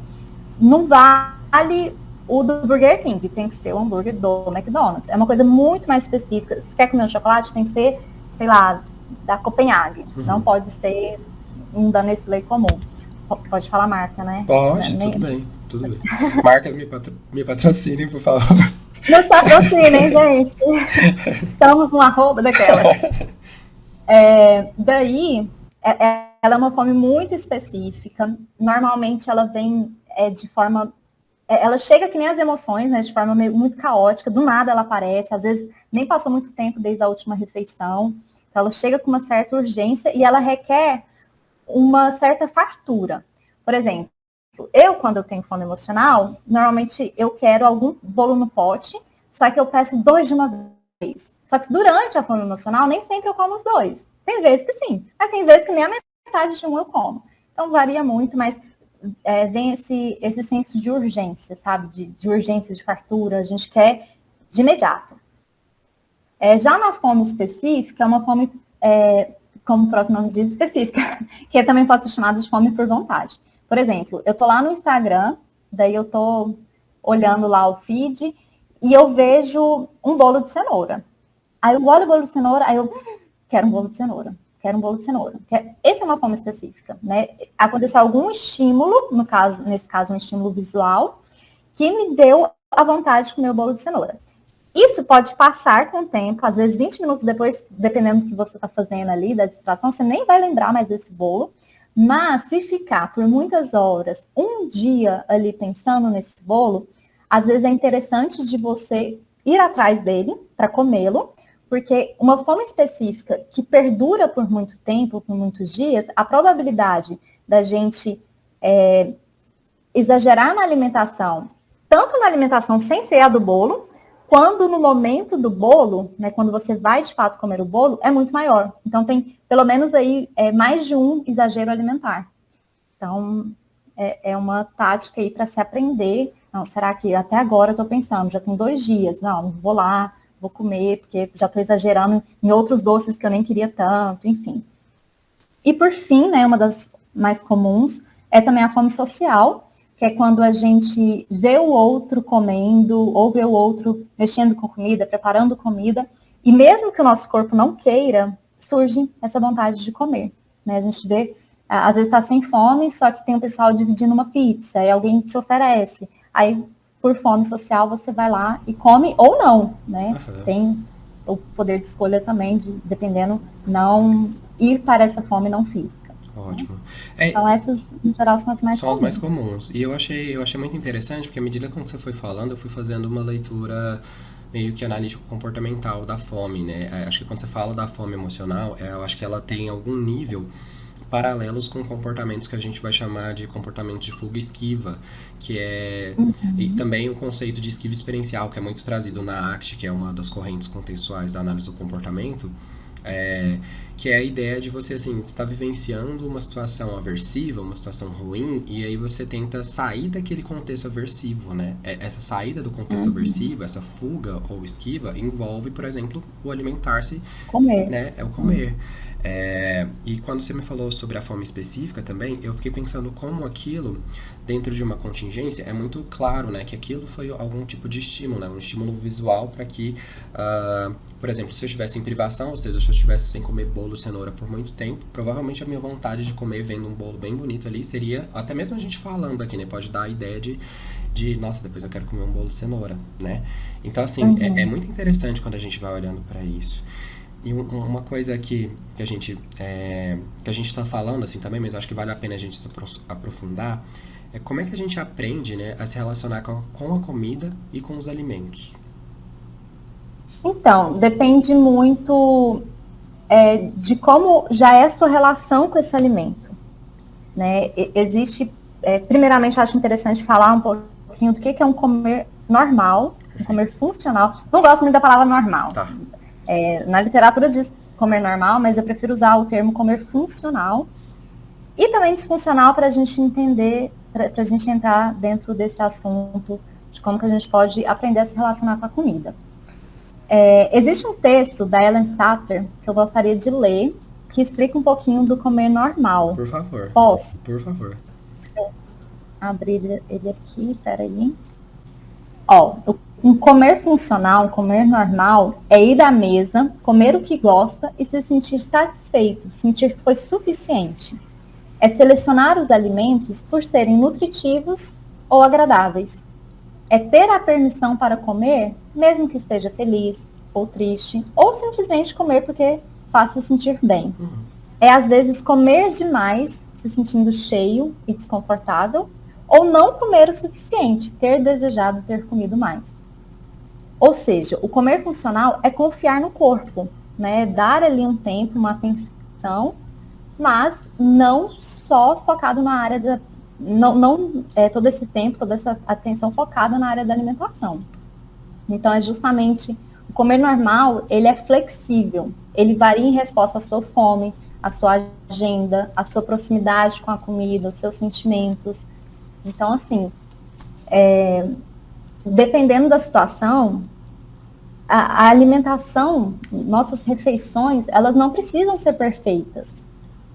não vale o do Burger King, tem que ser o hambúrguer do McDonald's. É uma coisa muito mais específica. Se quer comer um chocolate, tem que ser sei lá, da Copenhague. Uhum. Não pode ser um da Nestlé comum. Pode falar marca, né? Pode, tudo bem, tudo bem. Marcas me patrocinem, por favor. Nos patrocinem, gente. Estamos no arroba daquela. Daí, ela é uma fome muito específica. Normalmente ela vem de forma... ela chega que nem as emoções, né? De forma muito caótica. Do nada ela aparece. Às vezes nem passou muito tempo desde a última refeição. Então ela chega com uma certa urgência e ela requer uma certa fartura. Por exemplo, quando eu tenho fome emocional, normalmente eu quero algum bolo no pote, só que eu peço 2 de uma vez. Só que durante a fome emocional, nem sempre eu como os 2. Tem vezes que sim, mas tem vezes que nem a metade de um eu como. Então varia muito, mas vem esse senso de urgência, sabe? De urgência, de fartura, a gente quer de imediato. Já na fome específica, é uma fome... como o próprio nome diz, específica, que também pode ser chamada de fome por vontade. Por exemplo, eu tô lá no Instagram, daí eu tô olhando lá o feed e eu vejo um bolo de cenoura. Aí eu olho o bolo de cenoura, aí eu quero um bolo de cenoura, quero um bolo de cenoura. Essa é uma fome específica, né? Aconteceu algum estímulo, nesse caso um estímulo visual, que me deu a vontade de comer o bolo de cenoura. Isso pode passar com o tempo, às vezes 20 minutos depois, dependendo do que você está fazendo ali, da distração, você nem vai lembrar mais desse bolo. Mas se ficar por muitas horas, um dia ali pensando nesse bolo, às vezes é interessante de você ir atrás dele para comê-lo, porque uma fome específica que perdura por muito tempo, por muitos dias, a probabilidade da gente exagerar na alimentação, tanto na alimentação sem ser a do bolo, quando no momento do bolo, né, quando você vai de fato comer o bolo, é muito maior. Então tem pelo menos aí mais de um exagero alimentar. Então é uma tática aí para se aprender. Não, será que até agora eu estou pensando, já tem 2 dias, não, vou lá, vou comer, porque já estou exagerando em outros doces que eu nem queria tanto, enfim. E por fim, né, uma das mais comuns é também a fome social, que é quando a gente vê o outro comendo, ou vê o outro mexendo com comida, preparando comida, e mesmo que o nosso corpo não queira, surge essa vontade de comer. Né? A gente vê, às vezes está sem fome, só que tem um pessoal dividindo uma pizza, e alguém te oferece. Aí, por fome social, você vai lá e come ou não, né? Uhum. Tem o poder de escolha também, dependendo, não ir para essa fome não física. Ótimo. Então essas, em geral, são as mais comuns. São as mais comuns. E eu achei muito interessante, porque à medida que você foi falando, eu fui fazendo uma leitura meio que analítico-comportamental da fome, né? Acho que quando você fala da fome emocional, eu acho que ela tem algum nível paralelos com comportamentos que a gente vai chamar de comportamento de fuga e esquiva, que é e também o conceito de esquiva experiencial, que é muito trazido na ACT, que é uma das correntes contextuais da análise do comportamento, que é a ideia de você, assim, estar vivenciando uma situação aversiva, uma situação ruim, e aí você tenta sair daquele contexto aversivo, né? Essa saída do contexto aversivo, essa fuga ou esquiva, envolve, por exemplo, o alimentar-se, comer, né? É o comer. E quando você me falou sobre a fome específica também, eu fiquei pensando como aquilo, dentro de uma contingência, é muito claro, né, que aquilo foi algum tipo de estímulo, né, um estímulo visual para que, por exemplo, se eu estivesse em privação, ou seja, se eu estivesse sem comer bolo de cenoura por muito tempo, provavelmente a minha vontade de comer vendo um bolo bem bonito ali seria, até mesmo a gente falando aqui, né, pode dar a ideia de nossa, depois eu quero comer um bolo de cenoura, né? Então, assim, é muito interessante quando a gente vai olhando para isso. E uma coisa que a gente está falando assim também, mas acho que vale a pena a gente se aprofundar, é como é que a gente aprende, né, a se relacionar com a comida e com os alimentos. Então, depende muito de como já é a sua relação com esse alimento. Né? Existe, primeiramente, eu acho interessante falar um pouquinho do que é um comer normal, um comer funcional. Não gosto muito da palavra normal. Tá. Na literatura diz comer normal, mas eu prefiro usar o termo comer funcional e também disfuncional para a gente entender, para a gente entrar dentro desse assunto de como que a gente pode aprender a se relacionar com a comida. Existe um texto da Ellen Satter que eu gostaria de ler, que explica um pouquinho do comer normal. Por favor. Posso? Por favor. Deixa eu abrir ele aqui, peraí. Ó, Um comer funcional, um comer normal, é ir à mesa, comer o que gosta e se sentir satisfeito, sentir que foi suficiente. É selecionar os alimentos por serem nutritivos ou agradáveis. É ter a permissão para comer, mesmo que esteja feliz ou triste, ou simplesmente comer porque faz se sentir bem. É, às vezes, comer demais, se sentindo cheio e desconfortável, ou não comer o suficiente, ter desejado ter comido mais. Ou seja, o comer funcional é confiar no corpo, né? Dar ali um tempo, uma atenção, mas não só focado na área da... Não todo esse tempo, toda essa atenção focada na área da alimentação. Então, é justamente... O comer normal, ele é flexível. Ele varia em resposta à sua fome, à sua agenda, à sua proximidade com a comida, aos seus sentimentos. Então, assim, dependendo da situação, a alimentação, nossas refeições, elas não precisam ser perfeitas,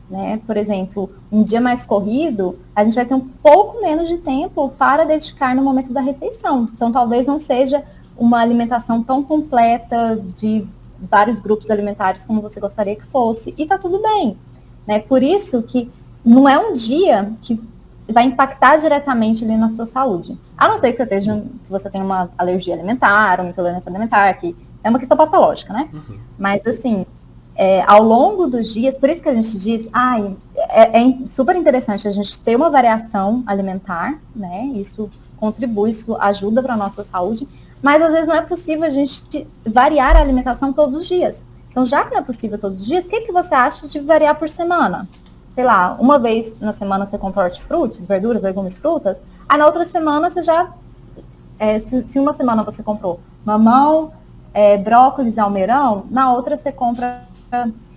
né? Por exemplo, um dia mais corrido, a gente vai ter um pouco menos de tempo para dedicar no momento da refeição. Então, talvez não seja uma alimentação tão completa de vários grupos alimentares como você gostaria que fosse, e tá tudo bem, né? Por isso que não é um dia que vai impactar diretamente ali na sua saúde. A não ser que você tenha uma alergia alimentar, uma intolerância alimentar, que é uma questão patológica, né? Mas, assim, ao longo dos dias, por isso que a gente diz, é super interessante a gente ter uma variação alimentar, né? Isso contribui, isso ajuda para a nossa saúde, mas às vezes não é possível a gente variar a alimentação todos os dias. Então, já que não é possível todos os dias, o que você acha de variar por semana? Sei lá, uma vez na semana você compra hortifrutis, verduras, legumes, frutas, aí na outra semana você já... se uma semana você comprou mamão, brócolis, almeirão, na outra você compra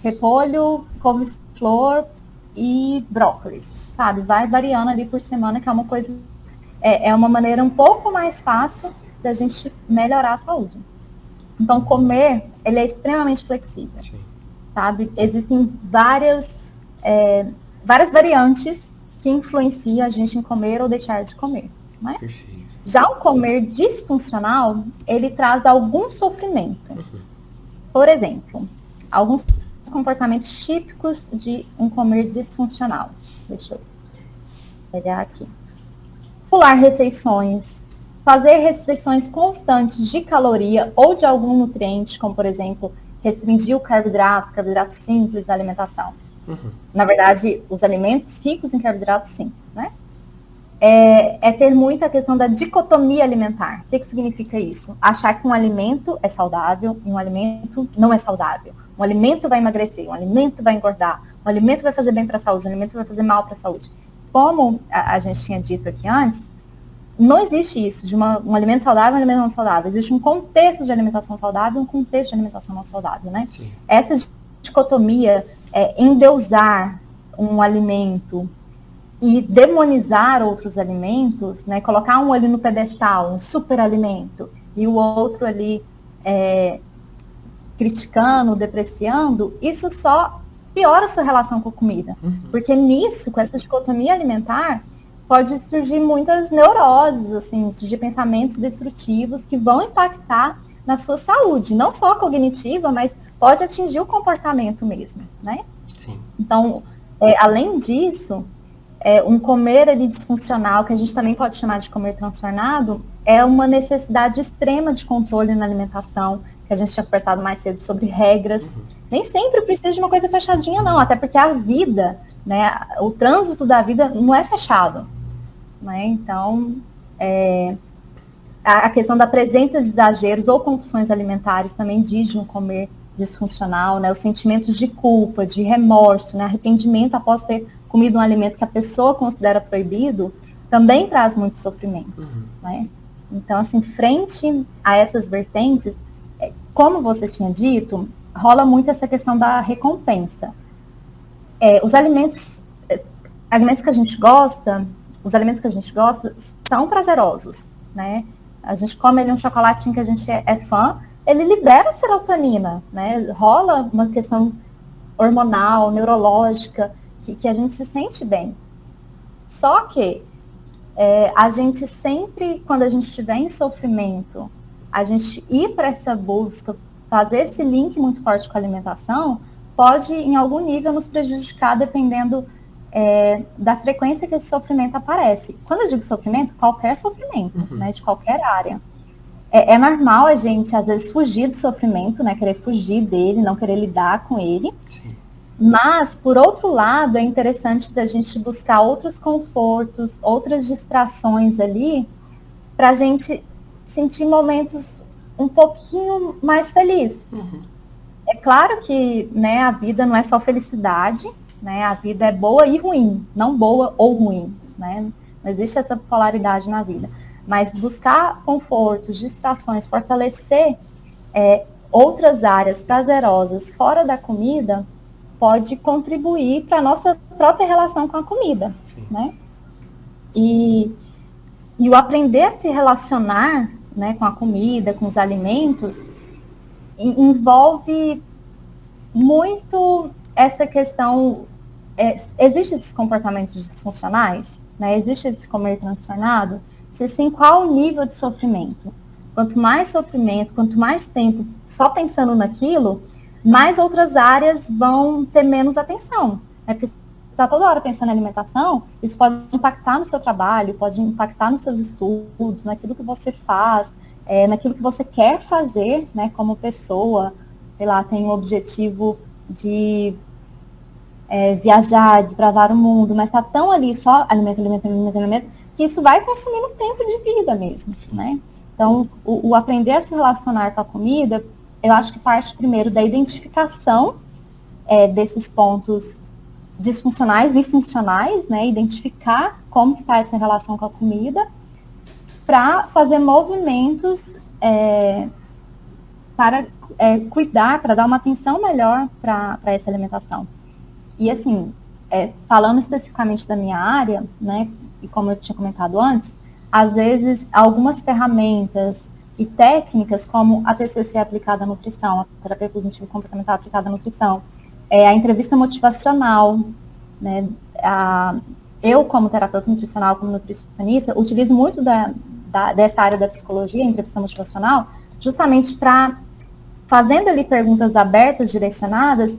repolho, couve-flor e brócolis, sabe? Vai variando ali por semana, que é uma coisa... É uma maneira um pouco mais fácil da gente melhorar a saúde. Então, comer, ele é extremamente flexível, sabe? Existem várias variantes que influenciam a gente em comer ou deixar de comer, né? Perfeito. Já o comer disfuncional, ele traz algum sofrimento. Por exemplo, alguns comportamentos típicos de um comer disfuncional. Deixa eu pegar aqui. Pular refeições, fazer restrições constantes de caloria ou de algum nutriente, como, por exemplo, restringir o carboidrato simples da alimentação. Na verdade, os alimentos ricos em carboidratos simples, né? É ter muita questão da dicotomia alimentar. O que significa isso? Achar que um alimento é saudável e um alimento não é saudável. Um alimento vai emagrecer, um alimento vai engordar, um alimento vai fazer bem para a saúde, um alimento vai fazer mal para a saúde. Como a gente tinha dito aqui antes, não existe isso, de um alimento saudável e um alimento não saudável. Existe um contexto de alimentação saudável e um contexto de alimentação não saudável, né? Sim. Essa dicotomia, endeusar um alimento e demonizar outros alimentos, né? Colocar um ali no pedestal, um superalimento, e o outro ali criticando, depreciando, isso só piora a sua relação com a comida. Porque nisso, com essa dicotomia alimentar, pode surgir muitas neuroses, assim, surgir pensamentos destrutivos que vão impactar na sua saúde, não só cognitiva, mas pode atingir o comportamento mesmo, né? Sim. Então, além disso, um comer ali disfuncional, que a gente também pode chamar de comer transtornado, é uma necessidade extrema de controle na alimentação, que a gente tinha conversado mais cedo sobre regras. Nem sempre precisa de uma coisa fechadinha, não, até porque a vida, né, o trânsito da vida não é fechado, né? Então, a questão da presença de exageros ou compulsões alimentares também diz de um comer disfuncional, né? Os sentimentos de culpa, de remorso, né? Arrependimento após ter comido um alimento que a pessoa considera proibido, também traz muito sofrimento, né? Então, assim, frente a essas vertentes, como você tinha dito, rola muito essa questão da recompensa. Os alimentos que a gente gosta, são prazerosos, né? A gente come ali um chocolatinho que a gente é fã, ele libera serotonina, né? Rola uma questão hormonal, neurológica, que a gente se sente bem. Só que a gente sempre, quando a gente estiver em sofrimento, a gente ir para essa busca, fazer esse link muito forte com a alimentação, pode, em algum nível, nos prejudicar, dependendo da frequência que esse sofrimento aparece. Quando eu digo sofrimento, qualquer sofrimento, né, de qualquer área. É normal a gente, às vezes, fugir do sofrimento, né, querer fugir dele, não querer lidar com ele. Sim. Mas, por outro lado, é interessante da gente buscar outros confortos, outras distrações ali, para a gente sentir momentos um pouquinho mais felizes. É claro que, né, a vida não é só felicidade, né, a vida é boa e ruim, não boa ou ruim, né? Não existe essa polaridade na vida. Mas buscar confortos, distrações, fortalecer outras áreas prazerosas fora da comida pode contribuir para a nossa própria relação com a comida, né? E o aprender a se relacionar, né, com a comida, com os alimentos, envolve muito essa questão. Existem esses comportamentos disfuncionais, né? Existe esse comer transtornado? Se sim, qual o nível de sofrimento? Quanto mais sofrimento, quanto mais tempo só pensando naquilo, mais outras áreas vão ter menos atenção. Né? Porque se você está toda hora pensando em alimentação, isso pode impactar no seu trabalho, pode impactar nos seus estudos, naquilo que você faz, naquilo que você quer fazer, né, como pessoa. Sei lá, tem o objetivo de viajar, desbravar o mundo, mas está tão ali só alimento, que isso vai consumindo tempo de vida mesmo, né? Então, o aprender a se relacionar com a comida, eu acho que parte primeiro da identificação desses pontos disfuncionais e funcionais, né? Identificar como que está essa relação com a comida, para fazer movimentos para cuidar, para dar uma atenção melhor para essa alimentação. E assim, falando especificamente da minha área, né, e como eu tinha comentado antes, às vezes algumas ferramentas e técnicas, como a TCC aplicada à nutrição, a terapia cognitivo-comportamental aplicada à nutrição, a entrevista motivacional, né, eu como terapeuta nutricional, como nutricionista, utilizo muito dessa área da psicologia, a entrevista motivacional, justamente para, fazendo ali perguntas abertas, direcionadas,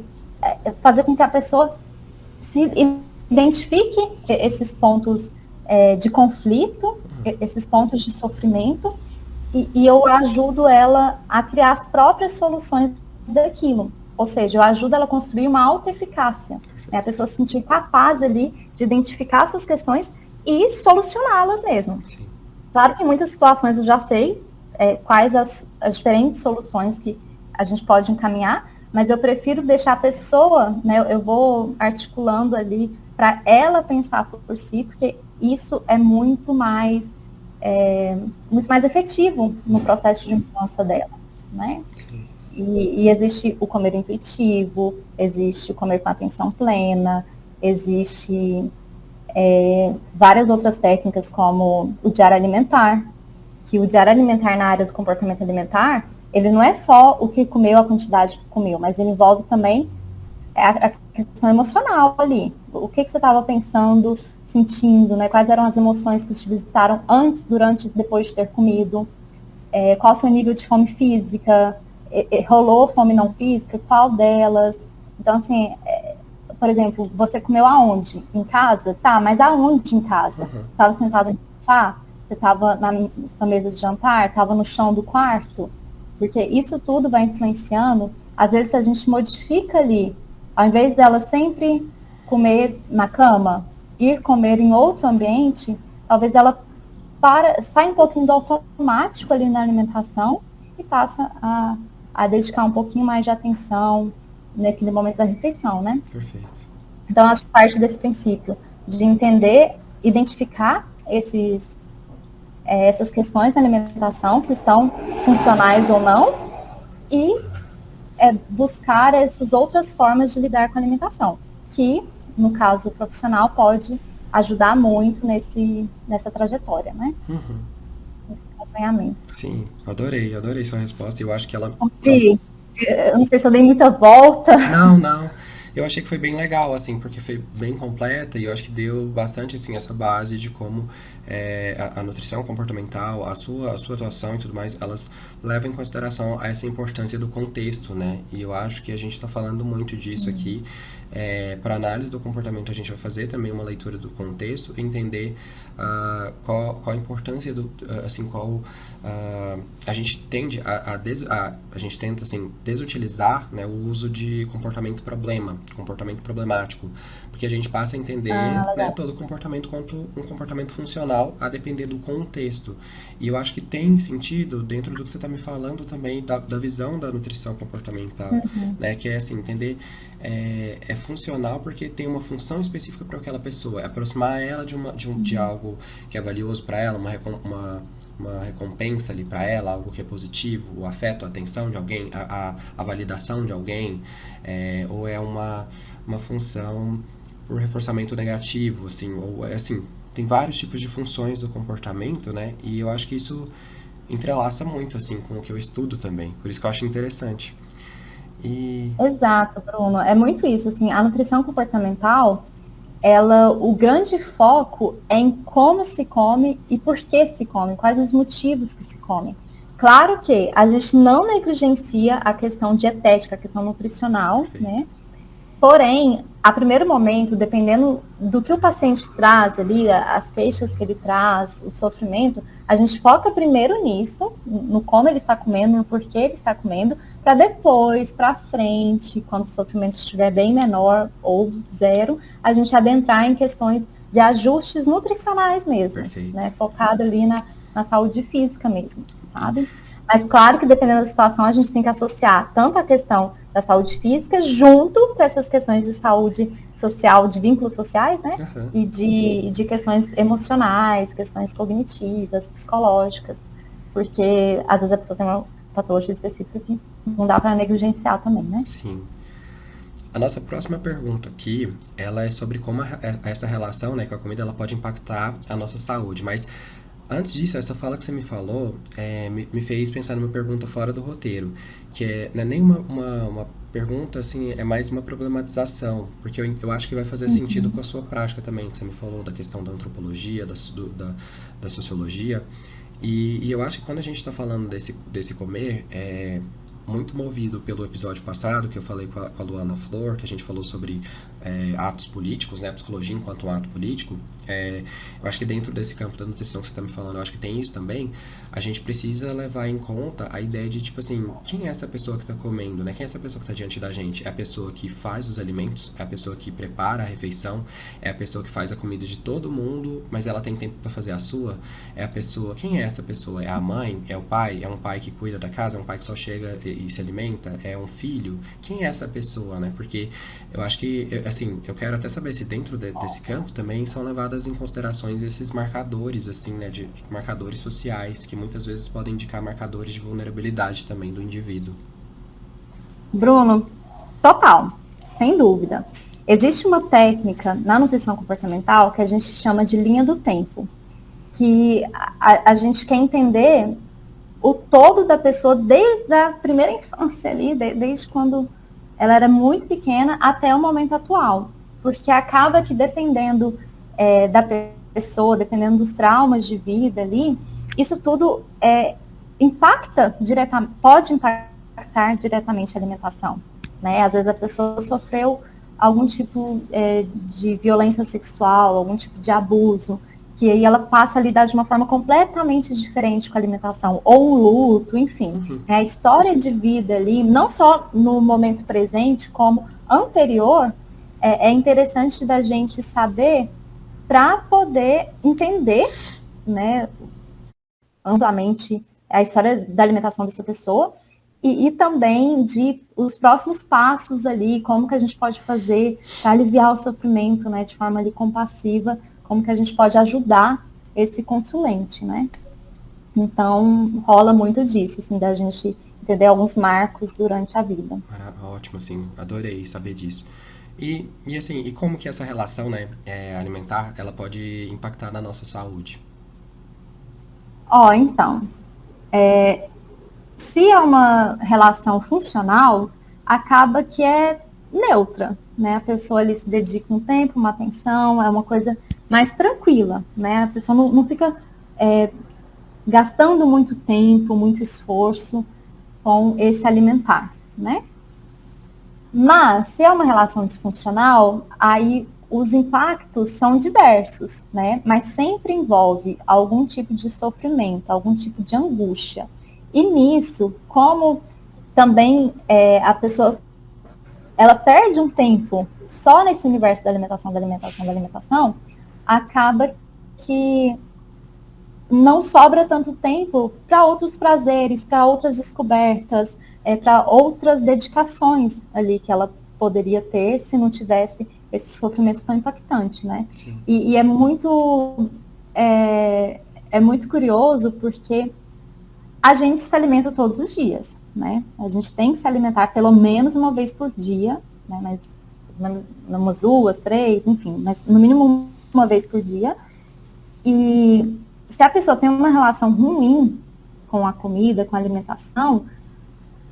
fazer com que a pessoa se identifique esses pontos de conflito, esses pontos de sofrimento, e eu ajudo ela a criar as próprias soluções daquilo. Ou seja, eu ajudo ela a construir uma autoeficácia, né? A pessoa se sentir capaz ali de identificar suas questões e solucioná-las mesmo. Sim. Claro que em muitas situações eu já sei quais as diferentes soluções que a gente pode encaminhar, mas eu prefiro deixar a pessoa, né, eu vou articulando ali para ela pensar por si, porque isso é muito mais efetivo no processo de mudança dela, né? E existe o comer intuitivo, existe o comer com atenção plena, existe várias outras técnicas como o diário alimentar, que o diário alimentar na área do comportamento alimentar, ele não é só o que comeu, a quantidade que comeu, mas ele envolve também a questão emocional ali. O que você estava pensando, sentindo, né? Quais eram as emoções que te visitaram antes, durante, depois de ter comido? Qual o seu nível de fome física? Rolou fome não física? Qual delas? Então, assim, por exemplo, você comeu aonde? Em casa? Tá, mas aonde em casa? Estava sentado no sofá? Você estava na sua mesa de jantar? Estava no chão do quarto? Porque isso tudo vai influenciando. Às vezes, a gente modifica ali, ao invés dela sempre comer na cama, ir comer em outro ambiente, talvez ela sai um pouquinho do automático ali na alimentação e passa a dedicar um pouquinho mais de atenção naquele momento da refeição, né? Perfeito. Então, acho que parte desse princípio de entender, identificar essas questões da alimentação, se são funcionais ou não, e buscar essas outras formas de lidar com a alimentação, que, no caso profissional, pode ajudar muito nessa trajetória, né? Nesse acompanhamento. Sim, adorei sua resposta. Eu acho que ela... Eu não sei se eu dei muita volta. Não. Eu achei que foi bem legal, assim, porque foi bem completa e eu acho que deu bastante, assim, essa base de como a nutrição comportamental, a sua atuação e tudo mais, elas levam em consideração essa importância do contexto, né? E eu acho que a gente está falando muito disso aqui. Para análise do comportamento, a gente vai fazer também uma leitura do contexto, entender qual a importância a gente tende a gente tenta assim desutilizar, né, o uso de comportamento problemático, porque a gente passa a entender, né, todo comportamento quanto um comportamento funcional, a depender do contexto. E eu acho que tem sentido dentro do que você está me falando também da visão da nutrição comportamental, né, que é assim, entender é funcional porque tem uma função específica para aquela pessoa, é aproximar ela de algo que é valioso para ela, uma recompensa ali para ela, algo que é positivo, o afeto, a atenção de alguém, a validação de alguém, ou é uma função por reforçamento negativo, assim, ou assim, tem vários tipos de funções do comportamento, né? E eu acho que isso entrelaça muito, assim, com o que eu estudo também, por isso que eu acho interessante. Exato, Bruno. É muito isso, assim, a nutrição comportamental, o grande foco é em como se come e por que se come, quais os motivos que se come. Claro que a gente não negligencia a questão dietética, a questão nutricional, né? Porém, a primeiro momento, dependendo do que o paciente traz ali, as queixas que ele traz, o sofrimento, a gente foca primeiro nisso, no como ele está comendo, no porquê ele está comendo, para depois, para frente, quando o sofrimento estiver bem menor ou zero, a gente adentrar em questões de ajustes nutricionais mesmo, né? Focado ali na saúde física mesmo, sabe? Mas claro que dependendo da situação, a gente tem que associar tanto a questão da saúde física junto com essas questões de saúde social, de vínculos sociais, né? E de questões emocionais, questões cognitivas, psicológicas. Porque às vezes a pessoa tem uma patologia específica que não dá para negligenciar também, né? Sim. A nossa próxima pergunta aqui, ela é sobre como essa relação, né, com a comida, ela pode impactar a nossa saúde. Mas antes disso, essa fala que você me falou me fez pensar numa pergunta fora do roteiro, que não é nem uma pergunta, assim, é mais uma problematização, porque eu acho que vai fazer sentido com a sua prática também, que você me falou da questão da antropologia, da sociologia, e eu acho que quando a gente está falando desse comer, muito movido pelo episódio passado, que eu falei com a Luana Flor, que a gente falou sobre atos políticos, né, psicologia enquanto um ato político, eu acho que dentro desse campo da nutrição que você está me falando, eu acho que tem isso também, a gente precisa levar em conta a ideia de, tipo assim, quem é essa pessoa que está comendo, né? Quem é essa pessoa que está diante da gente? É a pessoa que faz os alimentos? É a pessoa que prepara a refeição? É a pessoa que faz a comida de todo mundo, mas ela tem tempo para fazer a sua? É a pessoa... Quem é essa pessoa? É a mãe? É o pai? É um pai que cuida da casa? É um pai que só chega e se alimenta? É um filho? Quem é essa pessoa, né? Porque eu acho que, assim, eu quero até saber se dentro desse campo também são levadas em considerações esses marcadores, assim, né, de marcadores sociais, que muitas vezes podem indicar marcadores de vulnerabilidade também do indivíduo. Bruno, total, sem dúvida. Existe uma técnica na nutrição comportamental que a gente chama de linha do tempo, que a gente quer entender o todo da pessoa desde a primeira infância ali, desde quando ela era muito pequena até o momento atual, porque acaba que dependendo da pessoa, dependendo dos traumas de vida ali, isso tudo pode impactar diretamente a alimentação, né? Às vezes a pessoa sofreu algum tipo de violência sexual, algum tipo de abuso, que aí ela passa a lidar de uma forma completamente diferente com a alimentação, ou um luto, enfim. A história de vida ali, não só no momento presente, como anterior, é interessante da gente saber para poder entender, né, amplamente a história da alimentação dessa pessoa e também de os próximos passos ali, como que a gente pode fazer para aliviar o sofrimento, né, de forma ali compassiva, como que a gente pode ajudar esse consulente, né? Então, rola muito disso, assim, da gente entender alguns marcos durante a vida. Ótimo, assim, adorei saber disso. E assim, e como que essa relação, né, alimentar, ela pode impactar na nossa saúde? Então, se é uma relação funcional, acaba que é neutra, né? A pessoa ali se dedica um tempo, uma atenção, é uma coisa mais tranquila, né? A pessoa não fica gastando muito tempo, muito esforço com esse alimentar, né? Mas, se é uma relação disfuncional, aí os impactos são diversos, né? Mas sempre envolve algum tipo de sofrimento, algum tipo de angústia. E nisso, como também a pessoa ela perde um tempo só nesse universo da alimentação, acaba que não sobra tanto tempo para outros prazeres, para outras descobertas, para outras dedicações ali que ela poderia ter se não tivesse esse sofrimento tão impactante, né? E é muito curioso porque a gente se alimenta todos os dias, né? A gente tem que se alimentar pelo menos uma vez por dia, né? Mas umas 2, 3, enfim, mas no mínimo uma vez por dia. E se a pessoa tem uma relação ruim com a comida, com a alimentação,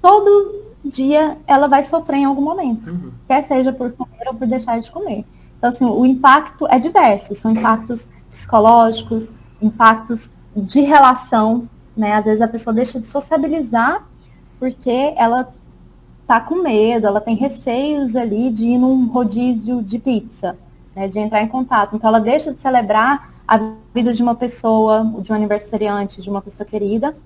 todo dia ela vai sofrer em algum momento, quer seja por comer ou por deixar de comer. Então, assim, o impacto é diverso, são impactos psicológicos, impactos de relação, né? Às vezes a pessoa deixa de sociabilizar porque ela tá com medo, ela tem receios ali de ir num rodízio de pizza, né? De entrar em contato. Então, ela deixa de celebrar a vida de uma pessoa, de um aniversariante, de uma pessoa querida,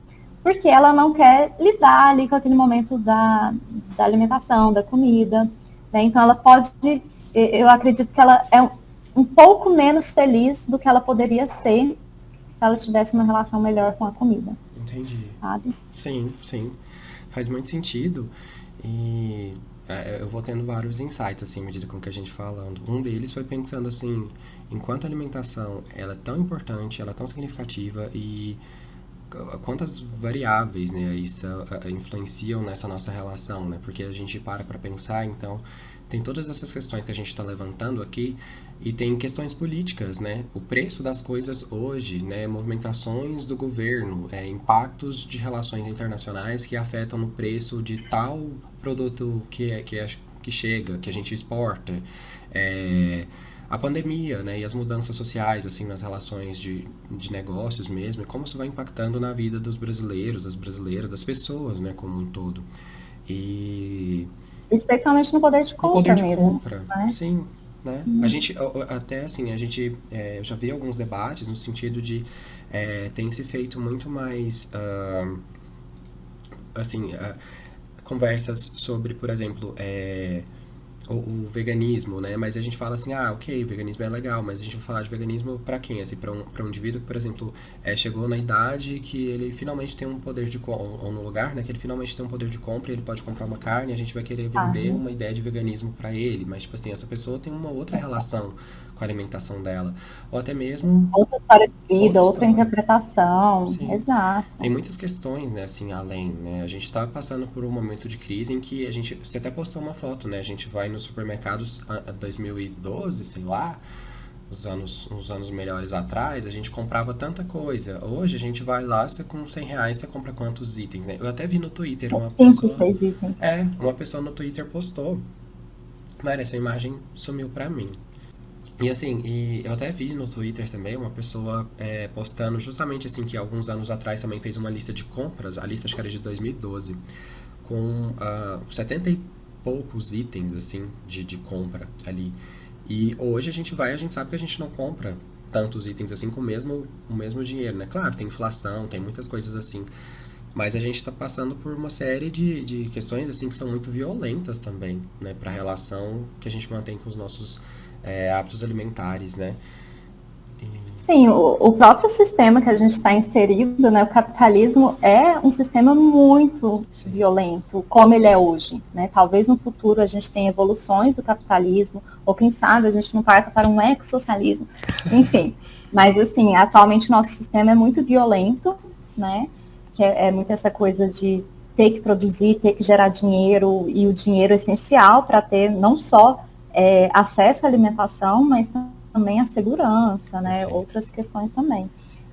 porque ela não quer lidar ali com aquele momento da alimentação, da comida, né? Então ela pode, eu acredito que ela é um pouco menos feliz do que ela poderia ser se ela tivesse uma relação melhor com a comida. Entendi. Sabe? Sim, sim. Faz muito sentido. E eu vou tendo vários insights, assim, à medida com que a gente falando. Um deles foi pensando, assim, enquanto a alimentação, ela é tão importante, ela é tão significativa e quantas variáveis, né, isso influenciam nessa nossa relação, né? Porque a gente para pensar, então, tem todas essas questões que a gente está levantando aqui e tem questões políticas, né? O preço das coisas hoje, né? Movimentações do governo, impactos de relações internacionais que afetam no preço de tal produto que chega, que a gente exporta. A pandemia, né, e as mudanças sociais, assim, nas relações de negócios mesmo, e como isso vai impactando na vida dos brasileiros, das brasileiras, das pessoas, né, como um todo. E especialmente no poder de compra poder de mesmo. compra, né? sim, né? A gente, até assim, eu já vi alguns debates no sentido de tem se feito muito mais, assim, conversas sobre, por exemplo, o veganismo, né? Mas a gente fala assim, ok, o veganismo é legal, mas a gente vai falar de veganismo para quem? Assim, para um indivíduo que, por exemplo, chegou na idade que ele finalmente tem um poder de compra, ou no lugar, né? Que ele finalmente tem um poder de compra, ele pode comprar uma carne, a gente vai querer vender uma ideia de veganismo para ele, mas, tipo assim, essa pessoa tem uma outra relação com a alimentação dela, ou até mesmo outra história de vida, outra interpretação. Sim. Exato. Tem muitas questões, né, assim, além, né? A gente está passando por um momento de crise em que você até postou uma foto, né? A gente vai nos supermercados 2012, sei lá, uns anos melhores atrás, a gente comprava tanta coisa. Hoje a gente vai lá, você com R$100, você compra quantos itens, né? Eu até vi no Twitter uma 5, pessoa... 6 itens. Uma pessoa no Twitter postou. Mas essa imagem sumiu pra mim. E assim, eu até vi no Twitter também uma pessoa postando justamente assim que alguns anos atrás também fez uma lista de compras, a lista acho que era de 2012, com 70 e poucos itens assim de compra ali. E hoje a gente sabe que a gente não compra tantos itens assim com o mesmo dinheiro, né? Claro, tem inflação, tem muitas coisas assim, mas a gente está passando por uma série de questões assim que são muito violentas também, né? Para a relação que a gente mantém com os nossos hábitos alimentares, né? Sim, o próprio sistema que a gente está inserido, né, o capitalismo é um sistema muito violento, como ele é hoje, né? Talvez no futuro a gente tenha evoluções do capitalismo, ou quem sabe a gente não parta para um ecossocialismo, enfim. Mas, assim, atualmente o nosso sistema é muito violento, né? Que é muito essa coisa de ter que produzir, ter que gerar dinheiro, e o dinheiro é essencial para ter não só acesso à alimentação, mas também a segurança, né? Outras questões também.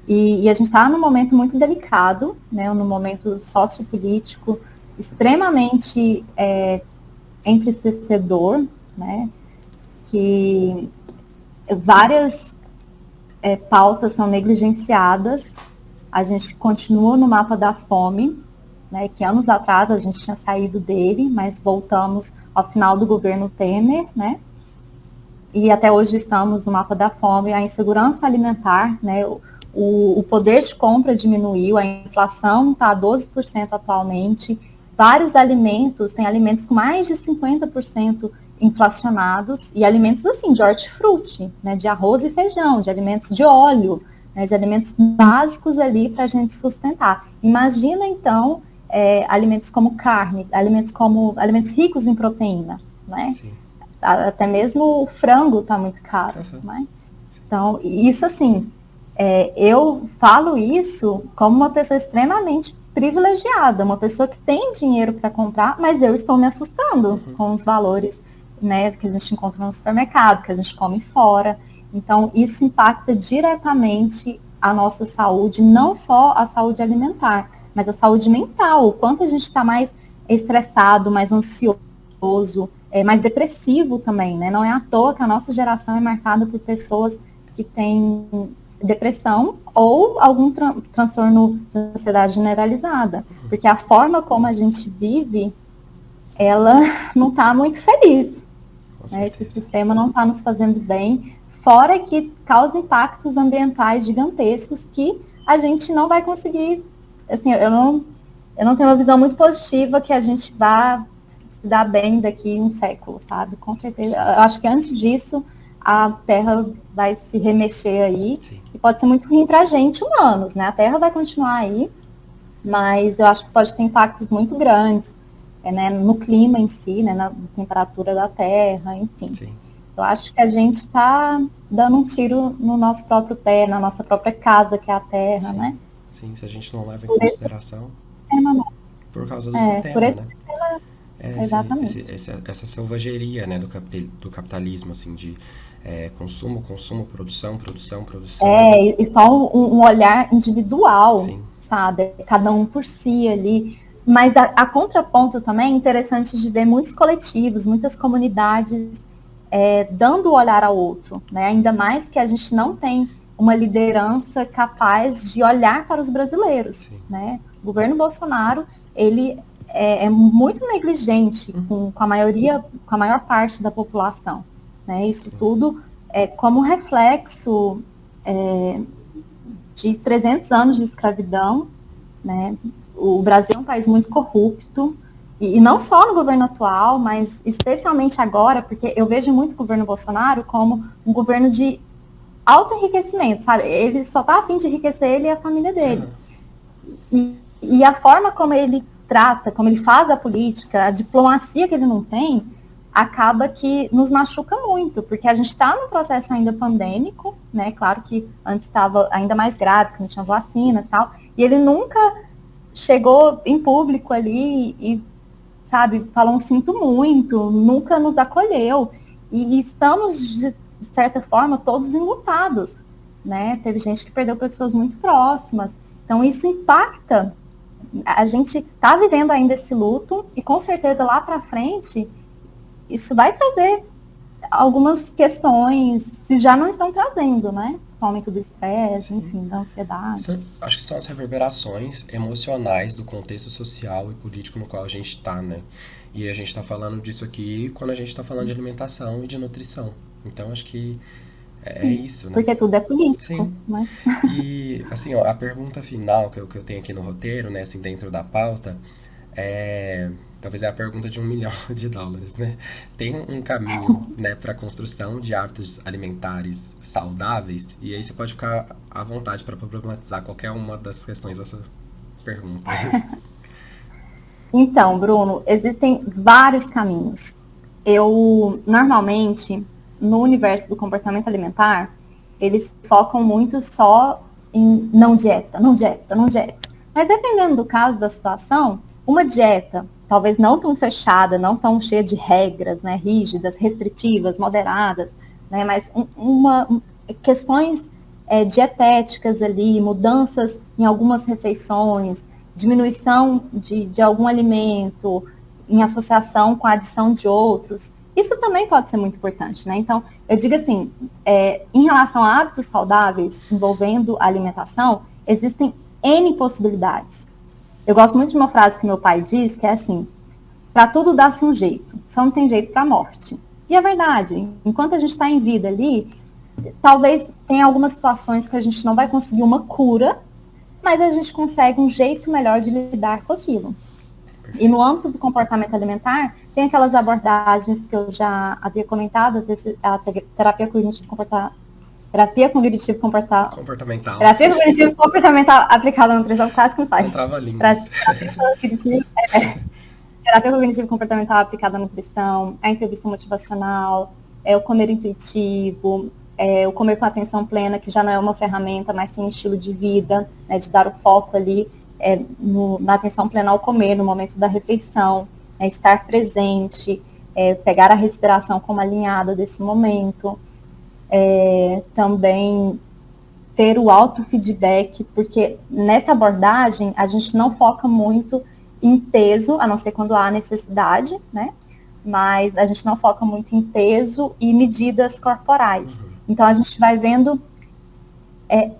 E a gente está num momento muito delicado, né? Num momento sociopolítico extremamente entristecedor, né? Que várias pautas são negligenciadas, a gente continua no mapa da fome, né, que anos atrás a gente tinha saído dele, mas voltamos ao final do governo Temer, né, e até hoje estamos no mapa da fome. A insegurança alimentar, né, o poder de compra diminuiu, a inflação está a 12% atualmente, vários alimentos, tem alimentos com mais de 50% inflacionados, e alimentos assim, de hortifruti, né, de arroz e feijão, de alimentos de óleo, né, de alimentos básicos ali para a gente sustentar. Imagina, então, alimentos como carne, alimentos ricos em proteína, né? Sim. Até mesmo o frango está muito caro, né? Então, isso assim, eu falo isso como uma pessoa extremamente privilegiada, uma pessoa que tem dinheiro para comprar, mas eu estou me assustando com os valores, né, que a gente encontra no supermercado, que a gente come fora. Então, isso impacta diretamente a nossa saúde, não só a saúde alimentar, mas a saúde mental. O quanto a gente está mais estressado, mais ansioso, mais depressivo também, né? Não é à toa que a nossa geração é marcada por pessoas que têm depressão ou algum transtorno de ansiedade generalizada, porque a forma como a gente vive, ela não está muito feliz, né? Esse sistema não está nos fazendo bem, fora que causa impactos ambientais gigantescos que a gente não vai conseguir, assim, eu não tenho uma visão muito positiva que a gente vá se dar bem daqui um século, sabe? Com certeza, eu acho que antes disso a Terra vai se remexer aí. Sim. E pode ser muito ruim para a gente, humanos, né? A Terra vai continuar aí, mas eu acho que pode ter impactos muito grandes, né, no clima em si, né, na temperatura da Terra, enfim. Sim. Eu acho que a gente está dando um tiro no nosso próprio pé, na nossa própria casa, que é a Terra, sim. né? Sim, se a gente não leva em consideração, por causa do sistema, por esse né? Sistema, exatamente. Essa selvageria, né, do capitalismo, assim, de consumo, produção. E só um olhar individual, sim, sabe? Cada um por si ali. Mas a contraponto também é interessante de ver muitos coletivos, muitas comunidades dando o olhar ao outro, né? Ainda mais que a gente não tem uma liderança capaz de olhar para os brasileiros, sim, né? O governo Bolsonaro, ele é muito negligente com a maior parte da população, né? Isso tudo como reflexo de 300 anos de escravidão, né? O Brasil é um país muito corrupto, e não só no governo atual, mas especialmente agora, porque eu vejo muito o governo Bolsonaro como um governo de autoenriquecimento, sabe? Ele só está a fim de enriquecer ele e a família dele. E a forma como ele trata, como ele faz a política, a diplomacia que ele não tem, acaba que nos machuca muito, porque a gente está num processo ainda pandêmico, né? Claro que antes estava ainda mais grave, que não tinha vacinas e tal, e ele nunca chegou em público ali e, sabe, falou um sinto muito, nunca nos acolheu, e estamos, de certa forma, todos enlutados, né? Teve gente que perdeu pessoas muito próximas, então isso impacta. A gente está vivendo ainda esse luto, e com certeza lá para frente isso vai trazer algumas questões, se já não estão trazendo, né? O aumento do estresse, enfim, da ansiedade. Acho que são as reverberações emocionais do contexto social e político no qual a gente está, né? E a gente está falando disso aqui quando a gente está falando de alimentação e de nutrição. Então, acho que é isso, né? Porque tudo é político, sim, né? E, assim, ó, a pergunta final que eu tenho aqui no roteiro, né, assim, dentro da pauta, talvez é a pergunta de $1 milhão, né? Tem um caminho, né, para a construção de hábitos alimentares saudáveis? E aí você pode ficar à vontade para problematizar qualquer uma das questões dessa pergunta. Então, Bruno, existem vários caminhos. Eu, normalmente, no universo do comportamento alimentar, eles focam muito só em não dieta. Mas dependendo do caso, da situação, uma dieta, talvez não tão fechada, não tão cheia de regras, né, rígidas, restritivas, moderadas, né, mas questões dietéticas ali, mudanças em algumas refeições, diminuição de algum alimento em associação com a adição de outros, isso também pode ser muito importante, né? Então, eu digo assim, em relação a hábitos saudáveis envolvendo a alimentação, existem N possibilidades. Eu gosto muito de uma frase que meu pai diz, que é assim, para tudo dá-se um jeito, só não tem jeito para a morte. E é verdade, enquanto a gente está em vida ali, talvez tenha algumas situações que a gente não vai conseguir uma cura, mas a gente consegue um jeito melhor de lidar com aquilo. E no âmbito do comportamento alimentar, tem aquelas abordagens que eu já havia comentado, a terapia cognitivo-comportamental. Terapia cognitivo-comportamental aplicada à nutrição, quase que não sai. Terapia cognitivo-comportamental aplicada à nutrição, a entrevista motivacional, o comer intuitivo, o comer com atenção plena, que já não é uma ferramenta, mas sim um estilo de vida, né, de dar o foco ali na atenção plena ao comer, no momento da refeição, estar presente, pegar a respiração como alinhada desse momento, também ter o autofeedback, porque nessa abordagem a gente não foca muito em peso, a não ser quando há necessidade, né? Mas a gente não foca muito em peso e medidas corporais. Então a gente vai vendo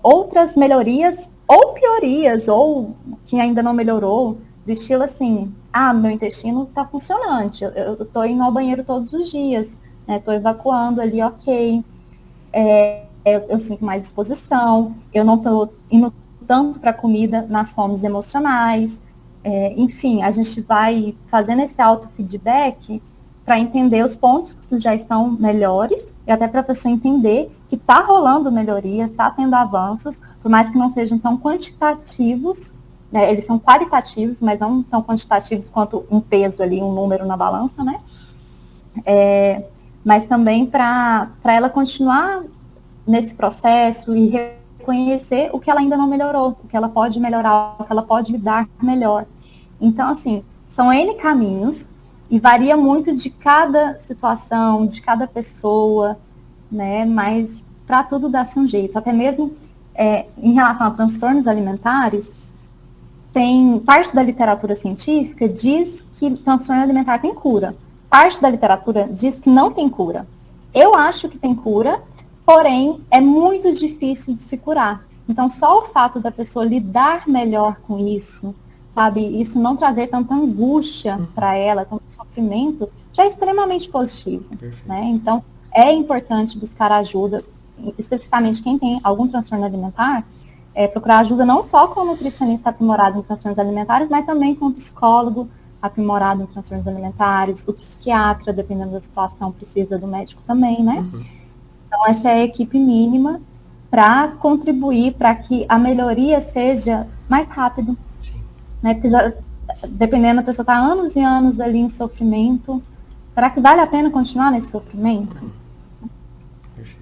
outras melhorias ou piorias, ou que ainda não melhorou, do estilo assim, meu intestino está funcionante, eu estou indo ao banheiro todos os dias, estou evacuando ali, ok, eu sinto mais disposição, eu não estou indo tanto para a comida nas fomes emocionais, enfim, a gente vai fazendo esse autofeedback para entender os pontos que já estão melhores, e até para a pessoa entender que está rolando melhorias, está tendo avanços, por mais que não sejam tão quantitativos, né, eles são qualitativos, mas não tão quantitativos quanto um peso ali, um número na balança, né? Mas também para ela continuar nesse processo e reconhecer o que ela ainda não melhorou, o que ela pode melhorar, o que ela pode lidar melhor. Então, assim, são N caminhos e varia muito de cada situação, de cada pessoa, né? Mas para tudo dá-se um jeito. Até mesmo em relação a transtornos alimentares, tem parte da literatura científica diz que transtorno alimentar tem cura. Parte da literatura diz que não tem cura. Eu acho que tem cura, porém é muito difícil de se curar. Então, só o fato da pessoa lidar melhor com isso, sabe, isso não trazer tanta angústia para ela, tanto sofrimento, já é extremamente positivo, né? Então, é importante buscar ajuda, especificamente quem tem algum transtorno alimentar, procurar ajuda não só com o nutricionista aprimorado em transtornos alimentares, mas também com o psicólogo aprimorado em transtornos alimentares, o psiquiatra, dependendo da situação, precisa do médico também, né? Então, essa é a equipe mínima para contribuir para que a melhoria seja mais rápido. Né? Porque dependendo, a pessoa está anos e anos ali em sofrimento, será que vale a pena continuar nesse sofrimento?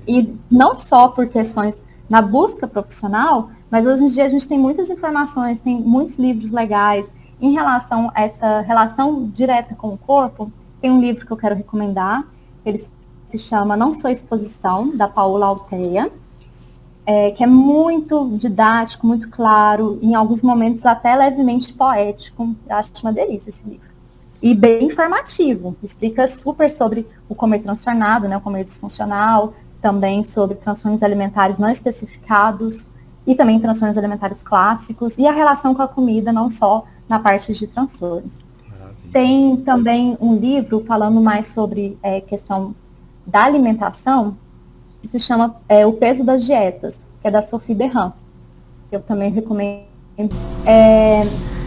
E não só por questões na busca profissional, mas hoje em dia a gente tem muitas informações, tem muitos livros legais em relação a essa relação direta com o corpo. Tem um livro que eu quero recomendar, ele se chama Não Sou Exposição, da Paola Altea, que é muito didático, muito claro, em alguns momentos até levemente poético. Eu acho uma delícia esse livro. E bem informativo, explica super sobre o comer transtornado, né, o comer disfuncional, também sobre transtornos alimentares não especificados e também transtornos alimentares clássicos e a relação com a comida, não só na parte de transtornos. Maravilha. Tem também um livro falando mais sobre questão da alimentação, que se chama O Peso das Dietas, que é da Sophie Derham, que eu também recomendo.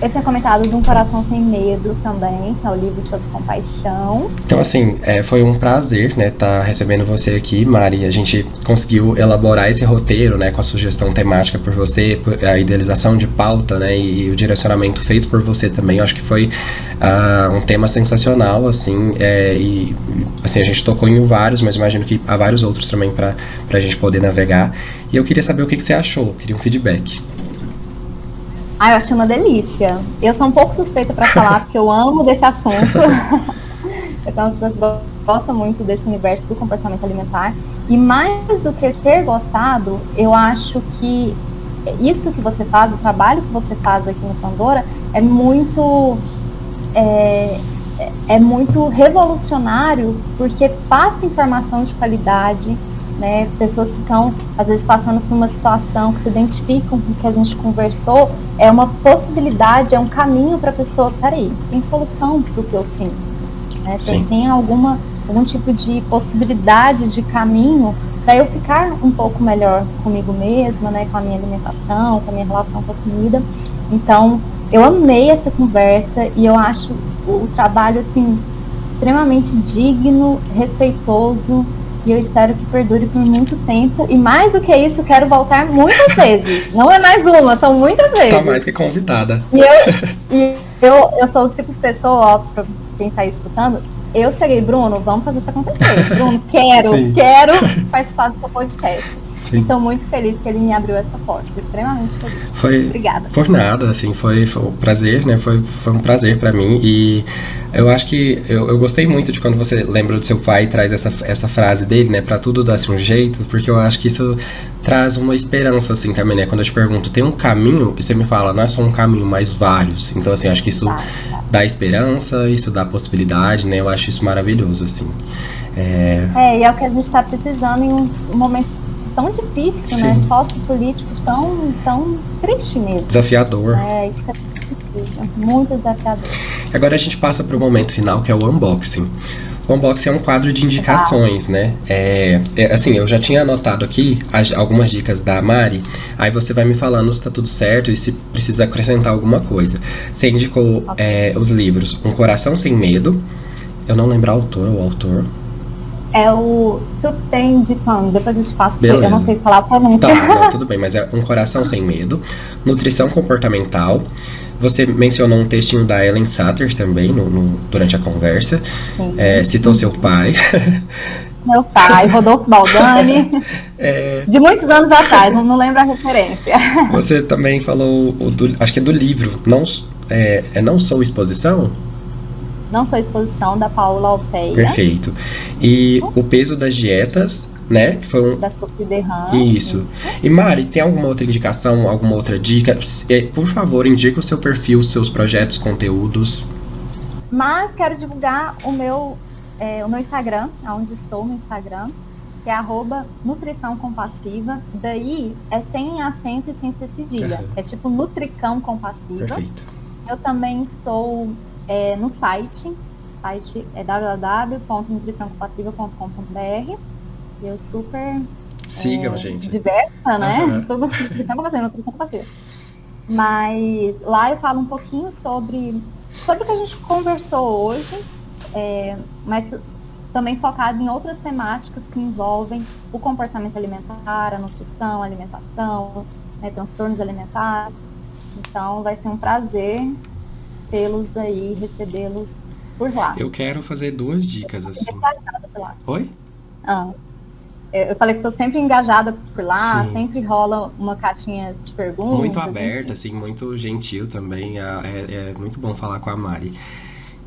Eu tinha comentado de Um Coração Sem Medo também, que é o livro sobre compaixão. Então, assim, foi um prazer, né, estar recebendo você aqui, Mari. A gente conseguiu elaborar esse roteiro, né, com a sugestão temática por você, a idealização de pauta, né, e o direcionamento feito por você também. Eu acho que foi um tema sensacional, assim, e assim, a gente tocou em vários, mas imagino que há vários outros também para a gente poder navegar. E eu queria saber o que você achou, queria um feedback. Eu achei uma delícia. Eu sou um pouco suspeita para falar, porque eu amo desse assunto. Eu sou uma pessoa que gosta muito desse universo do comportamento alimentar. E mais do que ter gostado, eu acho que isso que você faz, o trabalho que você faz aqui no Pandora, é muito é muito revolucionário, porque passa informação de qualidade, né? Pessoas que estão, às vezes, passando por uma situação, que se identificam com o que a gente conversou, é uma possibilidade, é um caminho para a pessoa, peraí, tem solução para o que eu sinto, né? Tem algum tipo de possibilidade de caminho para eu ficar um pouco melhor comigo mesma, né? Com a minha alimentação, com a minha relação com a comida. Então, eu amei essa conversa e eu acho o trabalho, assim, extremamente digno, respeitoso, e eu espero que perdure por muito tempo. E mais do que isso, quero voltar muitas vezes. Não é mais uma, são muitas vezes. Tá mais que convidada. E eu sou o tipo de pessoa, ó, pra quem tá escutando, eu cheguei, Bruno, vamos fazer isso acontecer. Bruno, quero participar do seu podcast. Sim. Então, muito feliz que ele me abriu essa porta. Extremamente feliz. Obrigada. Por nada, assim, foi um prazer, né? Foi um prazer pra mim. E eu acho que eu gostei muito de quando você lembra do seu pai e traz essa frase dele, né? Pra tudo dar-se um jeito, porque eu acho que isso traz uma esperança, assim, também, né? Quando eu te pergunto, tem um caminho? E você me fala, não é só um caminho, mas vários. Então, assim, acho que isso dá esperança, isso dá possibilidade, né? Eu acho isso maravilhoso, assim. E é o que a gente está precisando em um momento tão difícil, sim, né? Sociopolítico tão triste mesmo. Desafiador. Isso é difícil, muito desafiador. Agora a gente passa para o momento final, que é o unboxing. O unboxing é um quadro de indicações, né? Assim, eu já tinha anotado aqui algumas dicas da Mari, aí você vai me falando se tá tudo certo e se precisa acrescentar alguma coisa. Você indicou os livros Um Coração Sem Medo, eu não lembro o autor. É o Tu Tem de Pano, depois eu te faço, porque eu não sei falar a pronúncia. Tá, não, tudo bem, mas é Um Coração Sem Medo, Nutrição Comportamental. Você mencionou um textinho da Ellen Satter também durante a conversa. Citou seu pai. Meu pai, Rodolfo Baldani. De muitos anos atrás, não lembro a referência. Você também falou, acho que é do livro, Não Sou Exposição? Não Sou Exposição, da Paula Alteia. Perfeito. E O Peso das Dietas, né? Que foi da Sophie Derham. Isso. E Mari, tem alguma outra indicação, alguma outra dica? Por favor, indica o seu perfil, os seus projetos, conteúdos. Mas quero divulgar o meu Instagram, onde estou no Instagram, que é @nutrição compassiva. Daí é sem acento e sem ser cedilha. É tipo Nutricão Compassiva. Perfeito. Eu também estou no site é www.nutriçãocompassiva.com.br. Eu super sigam, gente, diversa, né? Tudo nutrição compassiva. Mas lá eu falo um pouquinho sobre o que a gente conversou hoje, mas também focado em outras temáticas que envolvem o comportamento alimentar, a nutrição, a alimentação, né, transtornos alimentares. Então vai ser um prazer tê-los aí, recebê-los por lá. Eu quero fazer 2 dicas, assim. Oi? Eu falei que estou sempre engajada por lá, sim, sempre rola uma caixinha de perguntas. Muito aberta, assim, muito gentil também. É muito bom falar com a Mari.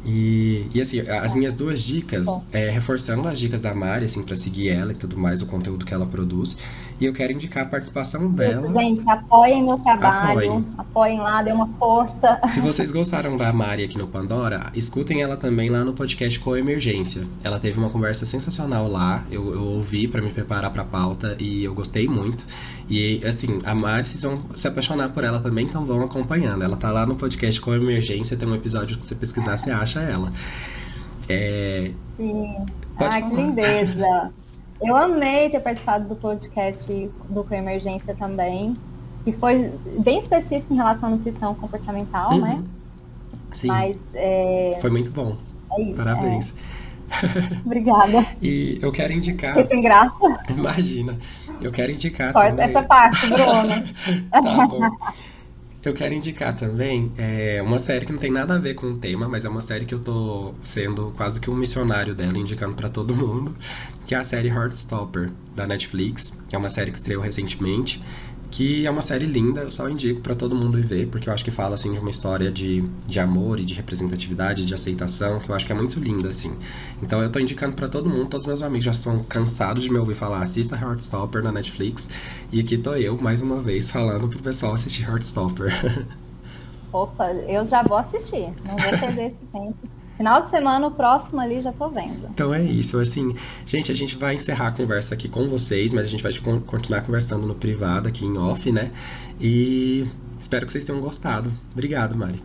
E assim, as minhas 2 dicas, reforçando as dicas da Mari, assim, pra seguir ela e tudo mais, o conteúdo que ela produz. E eu quero indicar a participação dela. Isso, gente, apoiem meu trabalho, apoiem lá, dê uma força. Se vocês gostaram da Mari aqui no Pandora, escutem ela também lá no podcast Coemergência. Ela teve uma conversa sensacional lá, eu ouvi pra me preparar pra pauta e eu gostei muito. E assim, a Mari, vocês vão se apaixonar por ela também, então vão acompanhando. Ela tá lá no podcast Coemergência, tem um episódio que você pesquisar, você acha ela. Sim. Ai, que lindeza. Eu amei ter participado do podcast do Coemergência também, que foi bem específico em relação à nutrição comportamental, né? Sim. Mas foi muito bom. Parabéns. Obrigada. E eu quero indicar. Você tem graça? Imagina. Eu quero indicar Corta também. essa parte, Bruno. Tá bom. Eu quero indicar também uma série que não tem nada a ver com o tema, mas é uma série que eu tô sendo quase que um missionário dela, indicando pra todo mundo, que é a série Heartstopper, da Netflix. É uma série que estreou recentemente, que é uma série linda, eu só indico pra todo mundo ir ver, porque eu acho que fala, assim, de uma história de amor e de representatividade, de aceitação, que eu acho que é muito linda, assim. Então eu tô indicando pra todo mundo, todos os meus amigos já estão cansados de me ouvir falar, assista Heartstopper na Netflix, e aqui tô eu, mais uma vez, falando pro pessoal assistir Heartstopper. Opa, eu já vou assistir, não vou perder esse tempo. Final de semana, o próximo ali, já tô vendo. Então é isso, assim, gente, a gente vai encerrar a conversa aqui com vocês, mas a gente vai continuar conversando no privado, aqui em off, né? E espero que vocês tenham gostado. Obrigado, Mari.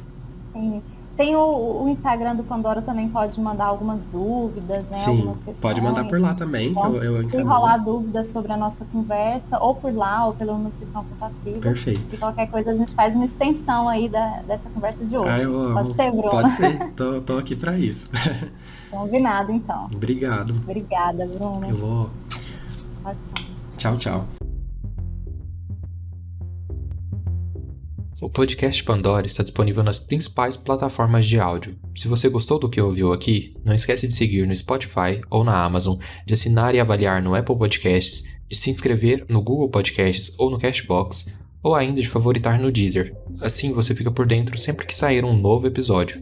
Sim. Tem o Instagram do Pandora, também pode mandar algumas dúvidas, né? Sim, Algumas questões. pode mandar por lá também, que Então, eu se encaminho. rolar dúvidas sobre a nossa conversa, ou por lá, ou pela Nutrição Compassiva. Perfeito. E qualquer coisa a gente faz uma extensão aí dessa conversa de hoje. Eu amo. Pode ser, Bruno? Pode ser, tô aqui pra isso. Combinado, então. Obrigado. Obrigada, Bruno. Eu vou. Tchau. Tchau. O podcast Pandora está disponível nas principais plataformas de áudio. Se você gostou do que ouviu aqui, não esquece de seguir no Spotify ou na Amazon, de assinar e avaliar no Apple Podcasts, de se inscrever no Google Podcasts ou no Castbox, ou ainda de favoritar no Deezer. Assim você fica por dentro sempre que sair um novo episódio.